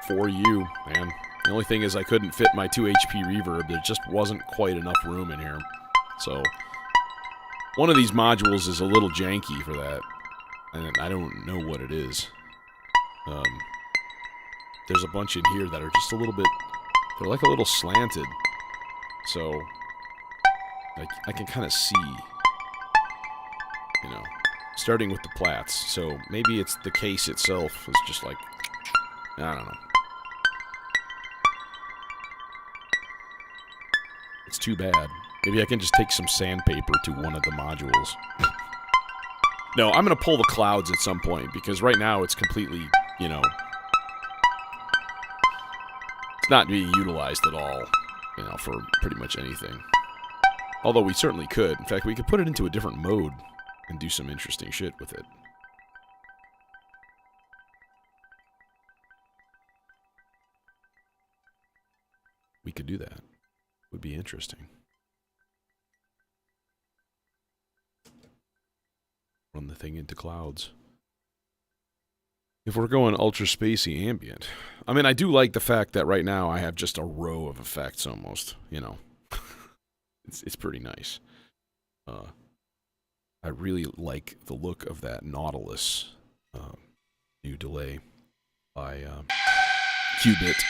4U, man. The only thing is I couldn't fit my 2 HP reverb. There just wasn't quite enough room in here. So, one of these modules is a little janky for that. And I don't know what it is. There's a bunch in here that are just a little bit... They're like a little slanted. So, I can kind of see... You know, starting with the plats. So, maybe it's the case itself is just like... I don't know. It's too bad. Maybe I can just take some sandpaper to one of the modules. No, I'm going to pull the clouds at some point, because right now it's completely, you know... It's not being utilized at all, you know, for pretty much anything. Although we certainly could. In fact, we could put it into a different mode and do some interesting shit with it. We could do that. Would be interesting. Run the thing into clouds. If we're going ultra spacey ambient. I mean, I do like the fact that right now I have just a row of effects almost, you know. It's pretty nice. I really like the look of that Nautilus new delay by Qubit.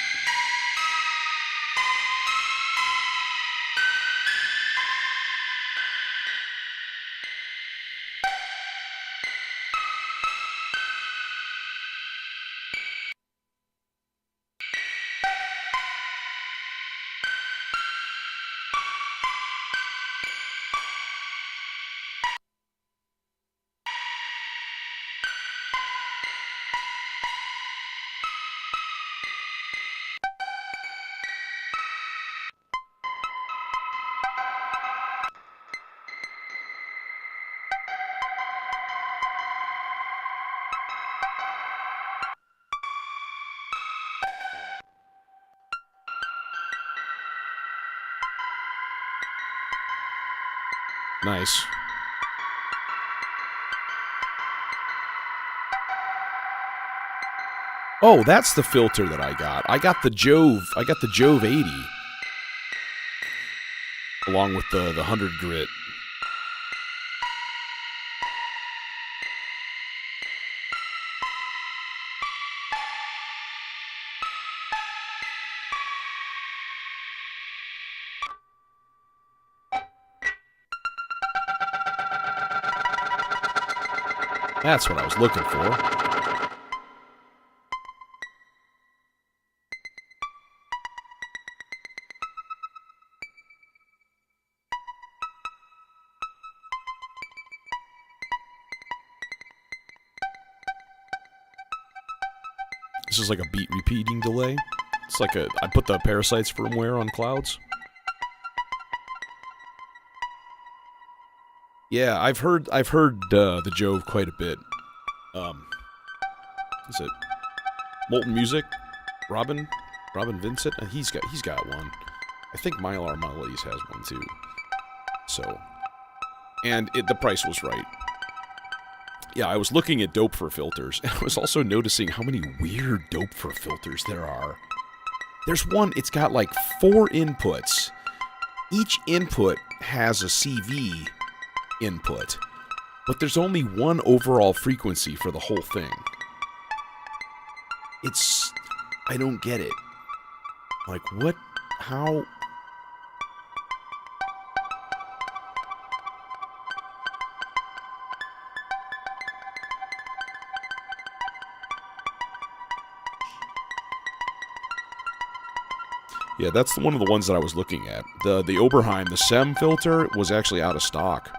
Nice. Oh, that's the filter that I got. I got the Jove 80. Along with the 100 grit. That's what I was looking for. This is like a beat repeating delay. It's like I put the Parasites firmware on clouds. Yeah, I've heard the Jove quite a bit. Is it Molten Music? Robin Vincent? He's got one. I think Mylar Melodies has one too. So, and the price was right. Yeah, I was looking at Dope-for filters, and I was also noticing how many weird Dope-for filters there are. There's one, it's got like 4 inputs. Each input has a CV input, but there's only one overall frequency for the whole thing. I don't get it. Like, what? How? Yeah, that's one of the ones that I was looking at. The Oberheim, the SEM filter, was actually out of stock.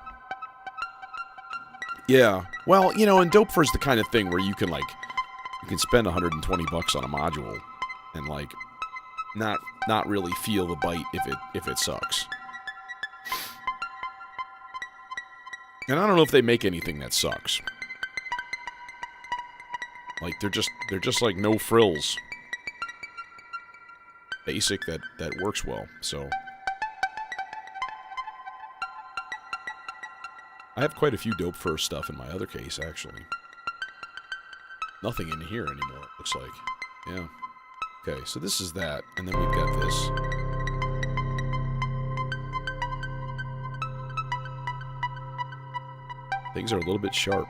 Yeah. Well, you know, and Dope-for is the kind of thing where you can spend $120 on a module and like not really feel the bite if it sucks. And I don't know if they make anything that sucks. Like they're just like no frills. Basic that works well. So I have quite a few Dope-for stuff in my other case, actually. Nothing in here anymore, it looks like. Yeah. Okay, so this is that, and then we've got this. Things are a little bit sharp.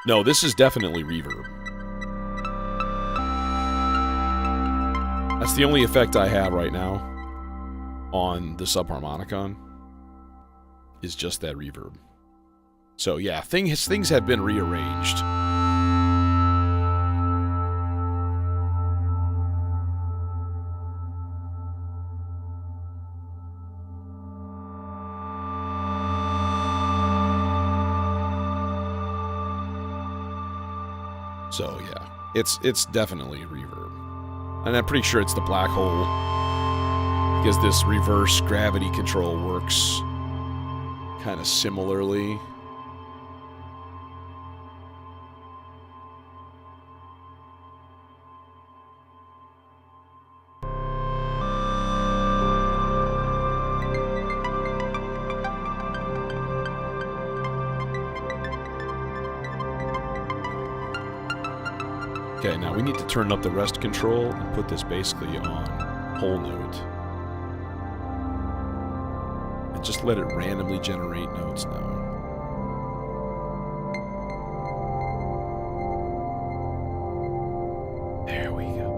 No, this is definitely reverb. That's the only effect I have right now on the subharmonicon is just that reverb. So yeah, things have been rearranged. So yeah, it's definitely reverb. And I'm pretty sure it's the black hole, because this reverse gravity control works kind of similarly. Okay, now we need to turn up the rest control and put this basically on whole note. And just let it randomly generate notes now. There we go.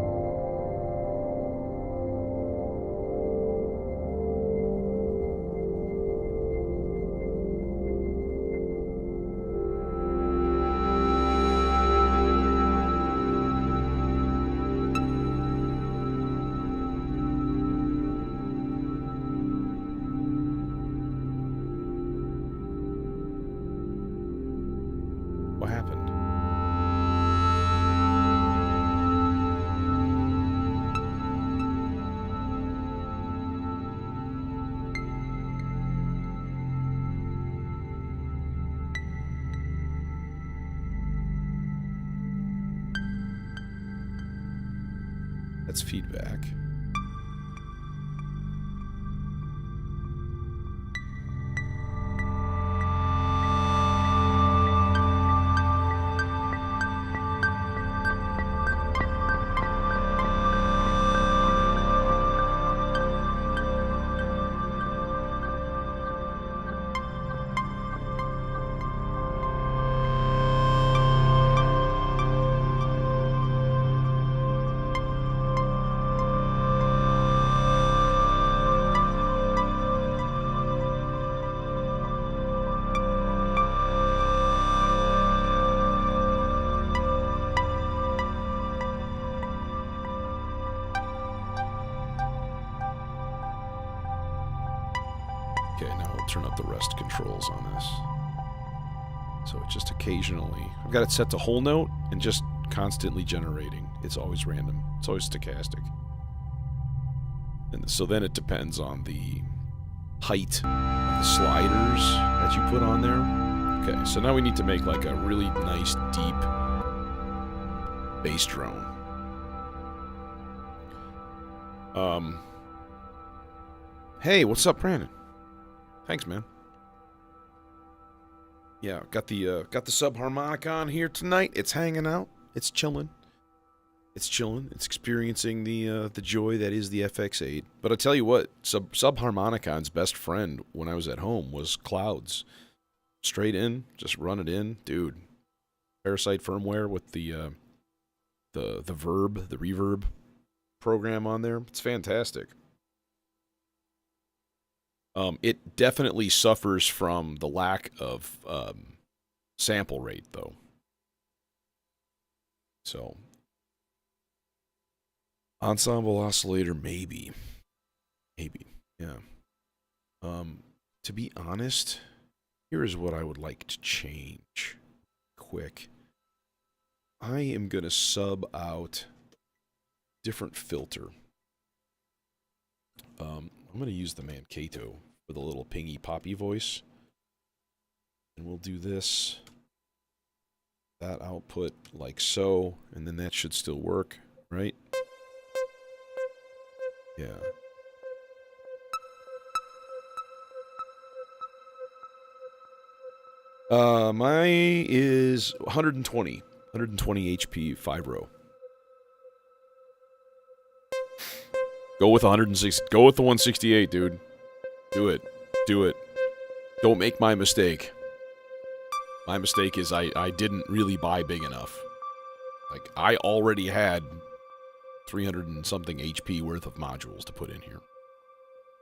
that's feedback. Okay, now we'll turn up the rest controls on this. So it just occasionally... I've got it set to whole note and just constantly generating. It's always random. It's always stochastic. And so then it depends on the height of the sliders that you put on there. Okay, so now we need to make like a really nice, deep bass drone. Hey, what's up, Brandon? Thanks, man. Yeah, got the subharmonic on here tonight. It's hanging out. It's chilling. It's chilling. It's experiencing the joy that is the FX8. But I tell you what, subharmonicon's best friend when I was at home was clouds. Straight in, just run it in, dude. Parasite firmware with the reverb program on there. It's fantastic. It definitely suffers from the lack of sample rate, though. So, ensemble oscillator, maybe, yeah. To be honest, here is what I would like to change. Quick, I am gonna sub out different filter. I'm gonna use the Mankato for the little pingy poppy voice. And we'll do this. That output like so, and then that should still work, right? Yeah. My is 120 HP 5-row. Go with 106. Go with the 168, dude. Do it. Do it. Don't make my mistake. My mistake is I didn't really buy big enough. Like, I already had 300 and something HP worth of modules to put in here.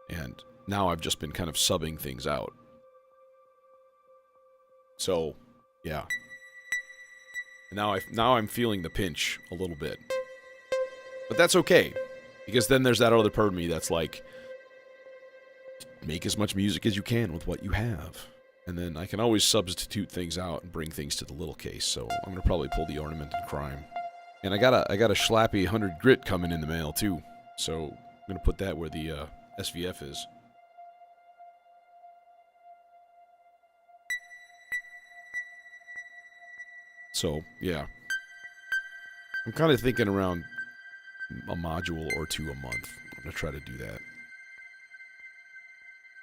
And now I've just been kind of subbing things out. So, yeah. Now I'm feeling the pinch a little bit. But that's okay. Because then there's that other part of me that's like, make as much music as you can with what you have. And then I can always substitute things out and bring things to the little case. So I'm going to probably pull the Ornament and Crime. And I got a Schlappy 100 Grit coming in the mail too. So I'm going to put that where the SVF is. So, yeah. I'm kind of thinking around a module or two a month. I'm going to try to do that.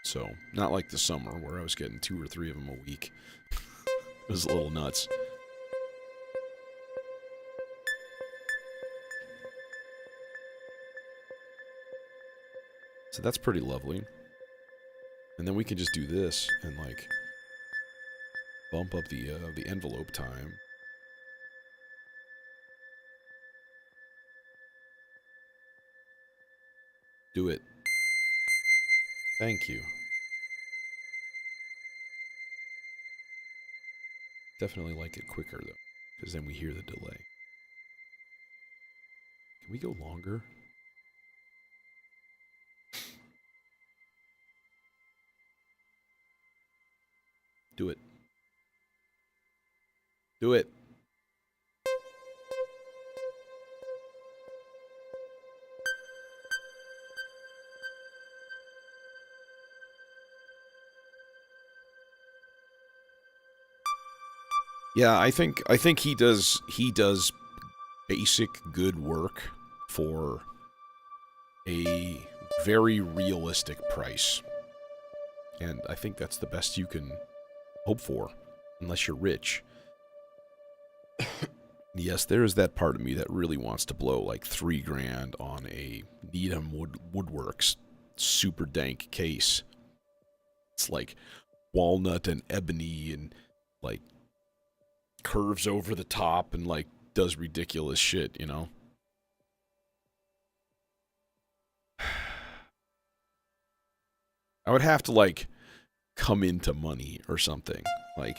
So, not like the summer where I was getting 2 or 3 of them a week. It was a little nuts. So that's pretty lovely. And then we can just do this and like bump up the envelope time. Do it. Thank you. Definitely like it quicker though, because then we hear the delay. Can we go longer? Do it. Do it. Yeah, I think he does basic good work for a very realistic price. And I think that's the best you can hope for, unless you're rich. Yes, there is that part of me that really wants to blow like $3,000 on a Needham Woodworks super dank case. It's like walnut and ebony and like curves over the top and like does ridiculous shit, you know? I would have to like come into money or something. Like,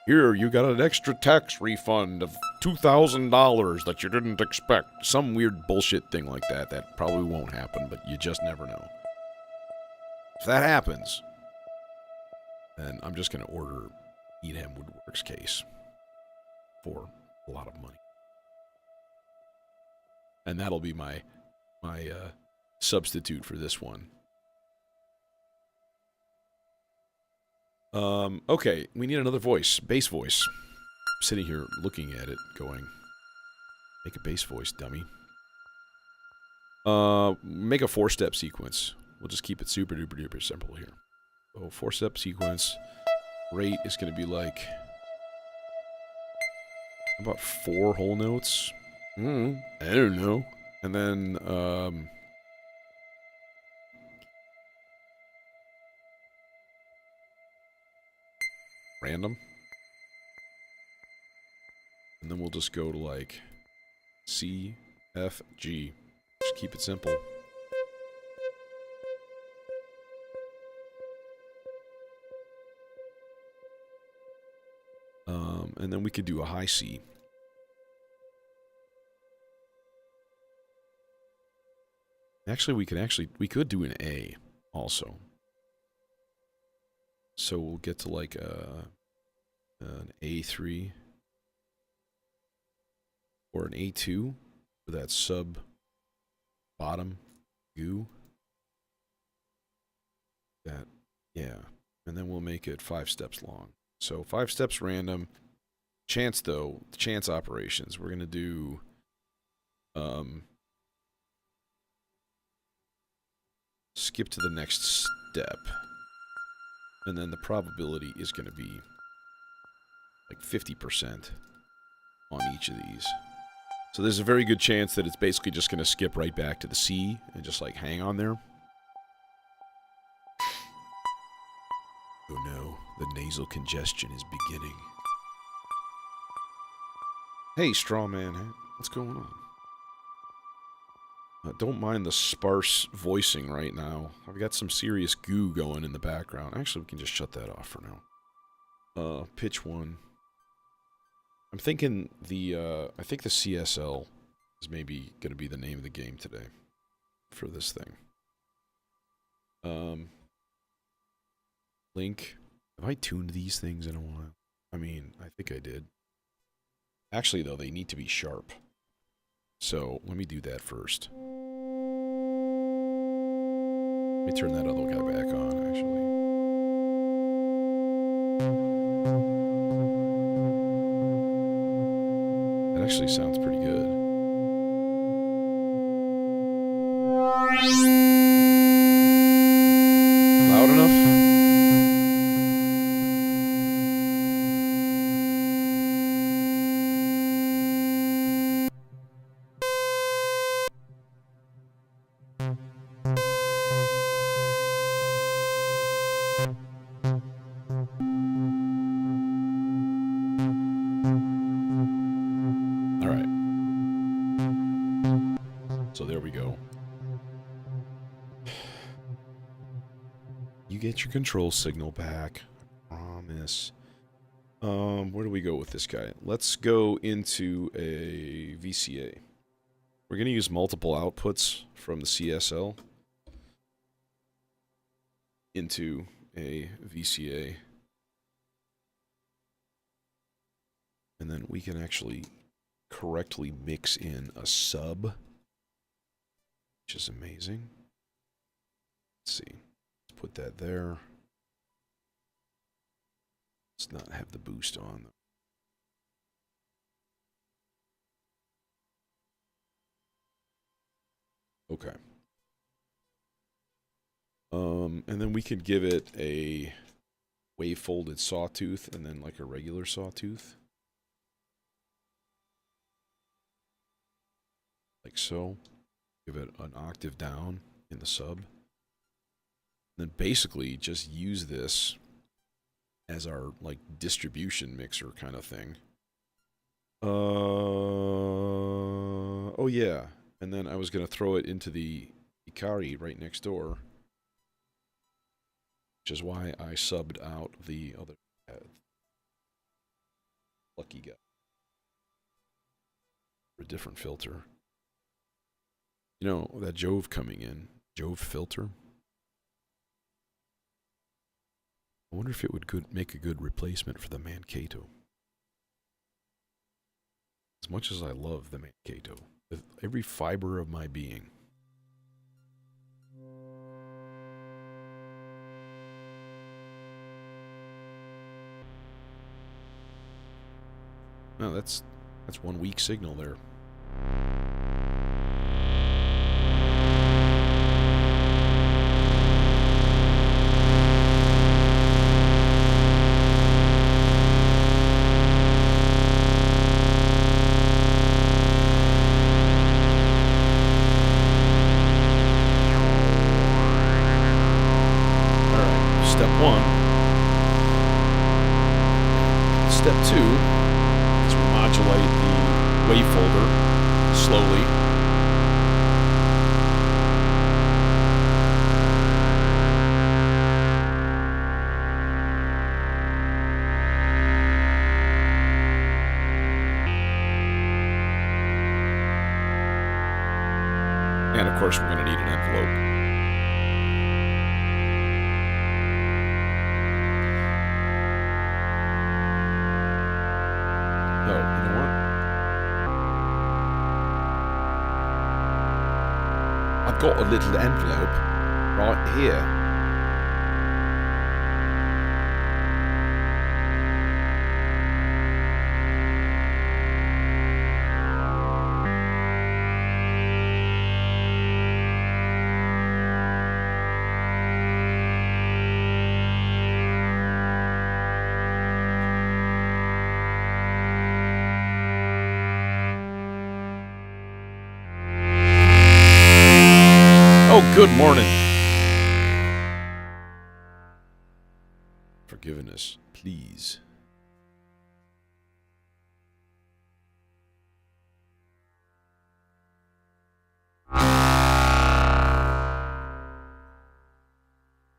here, you got an extra tax refund of $2,000 that you didn't expect. Some weird bullshit thing like that. That probably won't happen, but you just never know. If that happens, then I'm just going to order Needham Woodworks case for a lot of money. And that'll be my substitute for this one. Okay, we need another voice. Bass voice. I'm sitting here looking at it, going, make a bass voice, dummy. Make a 4-step sequence. We'll just keep it super duper duper simple here. So 4-step sequence. Rate is going to be like about 4 whole notes. I don't know. And then, random. And then we'll just go to like C, F, G. Just keep it simple. And then we could do a high C. Actually, we could do an A also. So we'll get to like an A3 or an A2 for that sub bottom goo. That, yeah. And then we'll make it 5 steps long. So 5 steps random. Chants though, the chants operations, we're going to do skip to the next step. And then the probability is going to be like 50% on each of these. So there's a very good chance that it's basically just going to skip right back to the C and just like hang on there. Oh no, the nasal congestion is beginning. Hey, straw man, what's going on? Don't mind the sparse voicing right now. I've got some serious goo going in the background. Actually, we can just shut that off for now. Pitch 1. I'm thinking I think the CSL is maybe going to be the name of the game today for this thing. Link. Have I tuned these things in a while? I mean, I think I did. Actually, though, they need to be sharp. So, let me do that first. Let me turn that other guy back on, actually. That actually sounds pretty good. Loud enough? Get your control signal back. I promise. Where do we go with this guy? Let's go into a VCA. We're going to use multiple outputs from the CSL into a VCA. And then we can actually correctly mix in a sub, which is amazing. Let's see. Put that there. Let's not have the boost on. Okay. And then we could give it a wave-folded sawtooth and then like a regular sawtooth. Like so. Give it an octave down in the sub. Then basically just use this as our like distribution mixer kind of thing. Oh yeah. And then I was going to throw it into the Ikari right next door. Which is why I subbed out the other lucky guy. For a different filter. You know, that Jove coming in. Jove filter. I wonder if it would make a good replacement for the Mankato. As much as I love the Mankato. With every fiber of my being. No, that's 1 weak signal there. And of course, we're going to need an envelope. Oh, you know what? I've got a little envelope right here. Good morning. Forgiveness, please.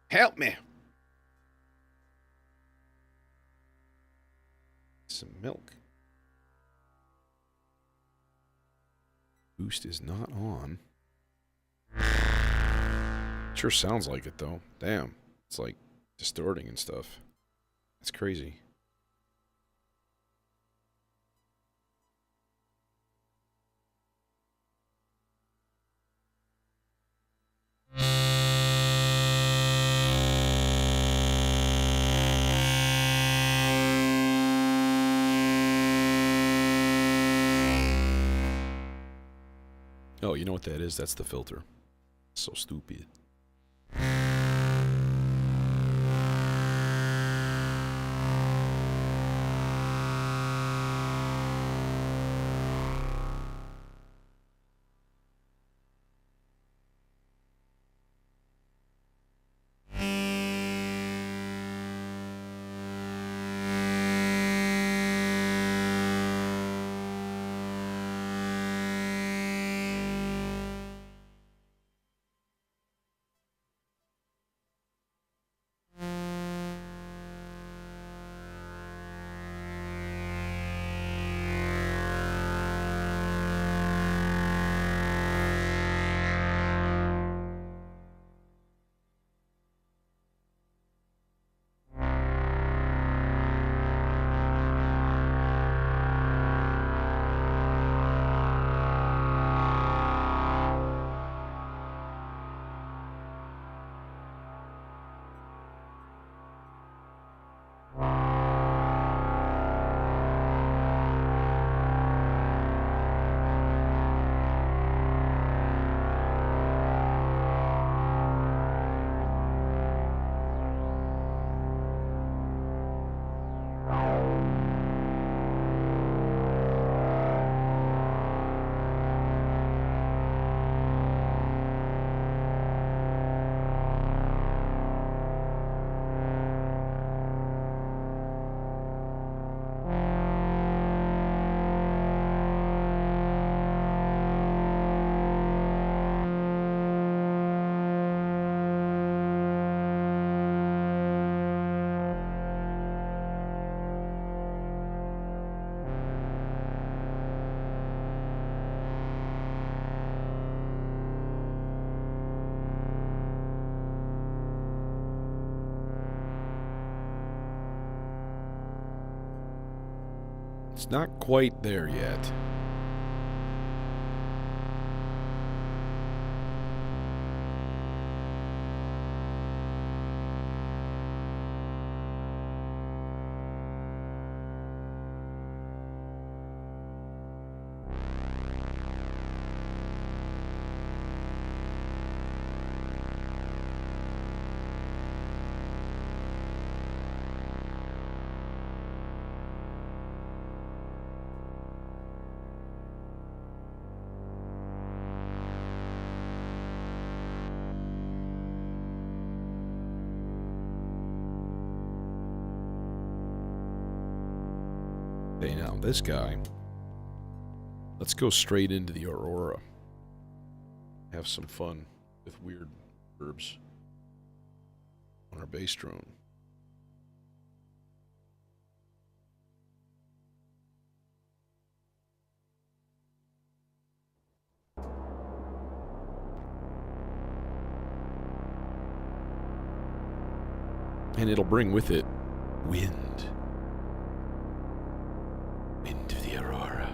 Help me. Some milk. Boost is not on. Sure sounds like it, though. Damn. It's like distorting and stuff. That's crazy. Oh, you know what that is? That's the filter. So stupid. It's not quite there yet. Okay, now this guy, let's go straight into the Aurora. Have some fun with weird verbs on our bass drone. And it'll bring with it wind. Into the Aurora.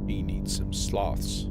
He needs some sloths.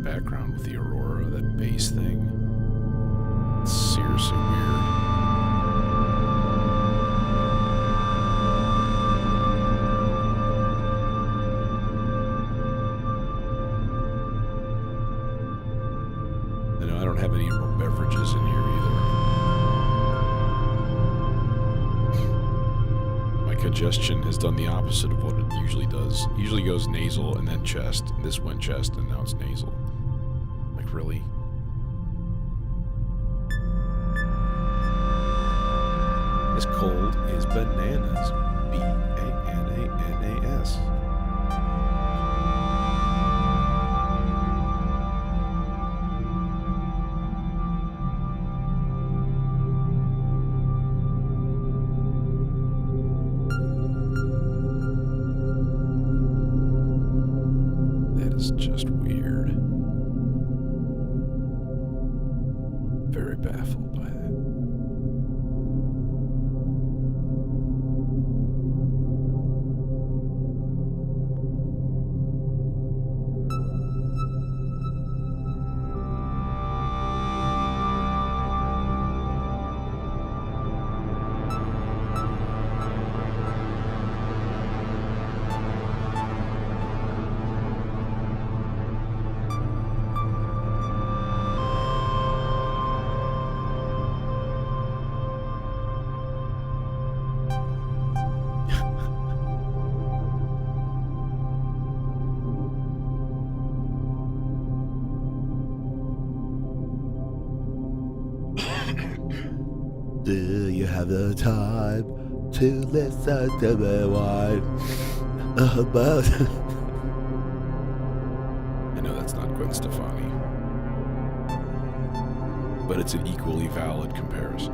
background with the Aurora, that bass thing. It's seriously weird. I know I don't have any beverages in here either. My congestion has done the opposite of what it usually does. It usually goes nasal and then chest. This went chest and now it's nasal. Like, really? This cold is bananas. B-A-N-A-N-A-S. That is just weird. Very baffled by that. Do you have the time to listen to me whine about? I know that's not Gwen Stefani, but it's an equally valid comparison.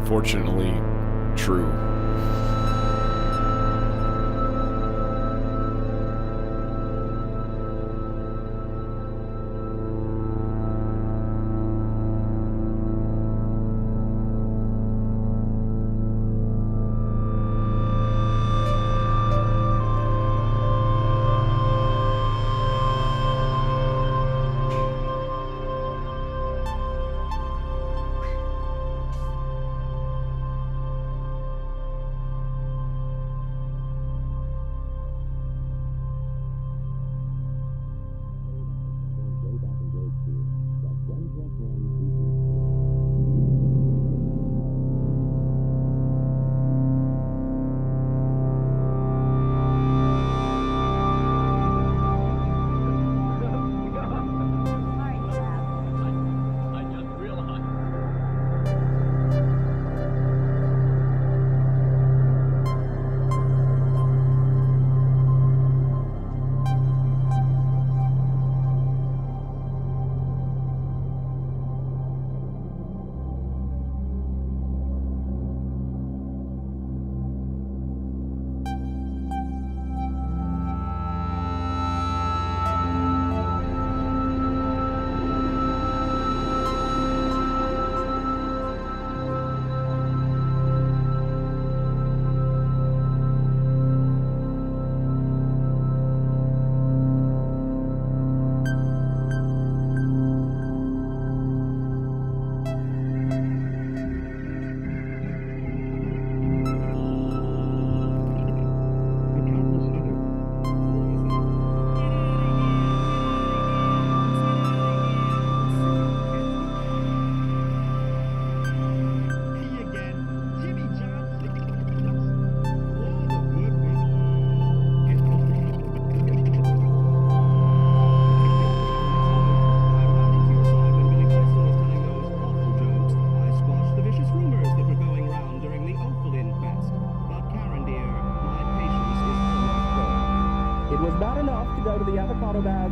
unfortunately true.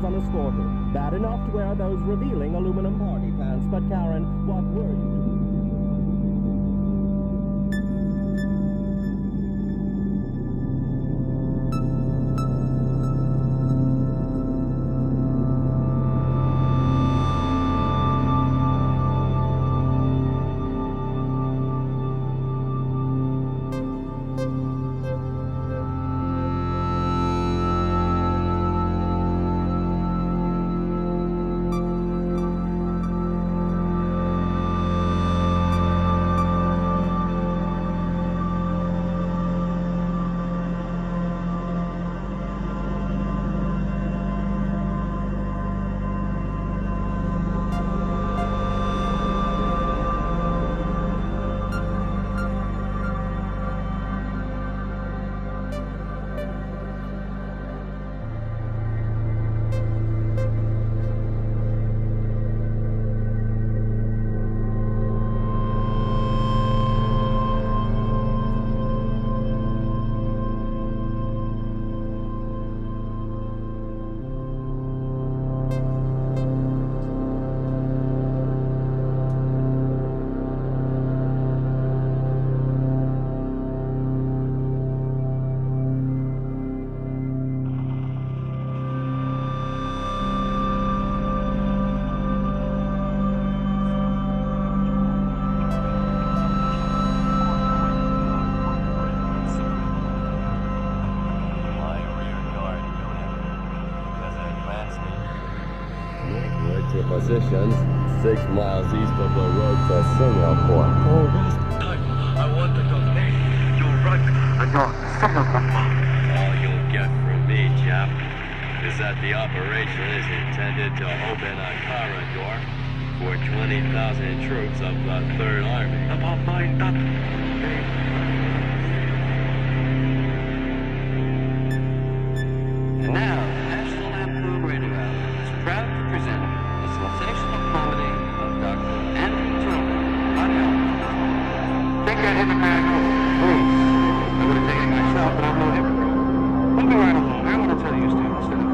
On a scorcher. Bad enough to wear those revealing aluminum party pants, but Karen, what were you doing? Positions 6 miles east of the road to Singapore. I want to donate your right and your Singapore. All you'll get from me, chap, is that the operation is intended to open a corridor for 20,000 troops of the Third Army. About my that. And now, the National Lampoon Radio is proud to present the sensational comedy of Dr. Andrew Tillman. Take that hypocrite over, please. I would have taken it myself, but I'm no hypocrite. We'll be right along. I want to tell you stupid stuff.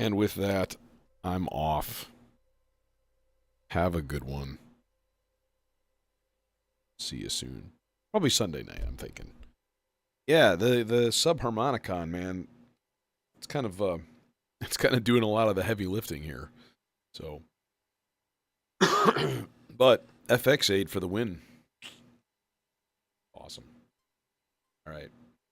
And with that, I'm off. Have a good one. See you soon. Probably Sunday night, I'm thinking. Yeah, the subharmonicon, man. It's kind of doing a lot of the heavy lifting here. So but FX8 for the win. Awesome. All right.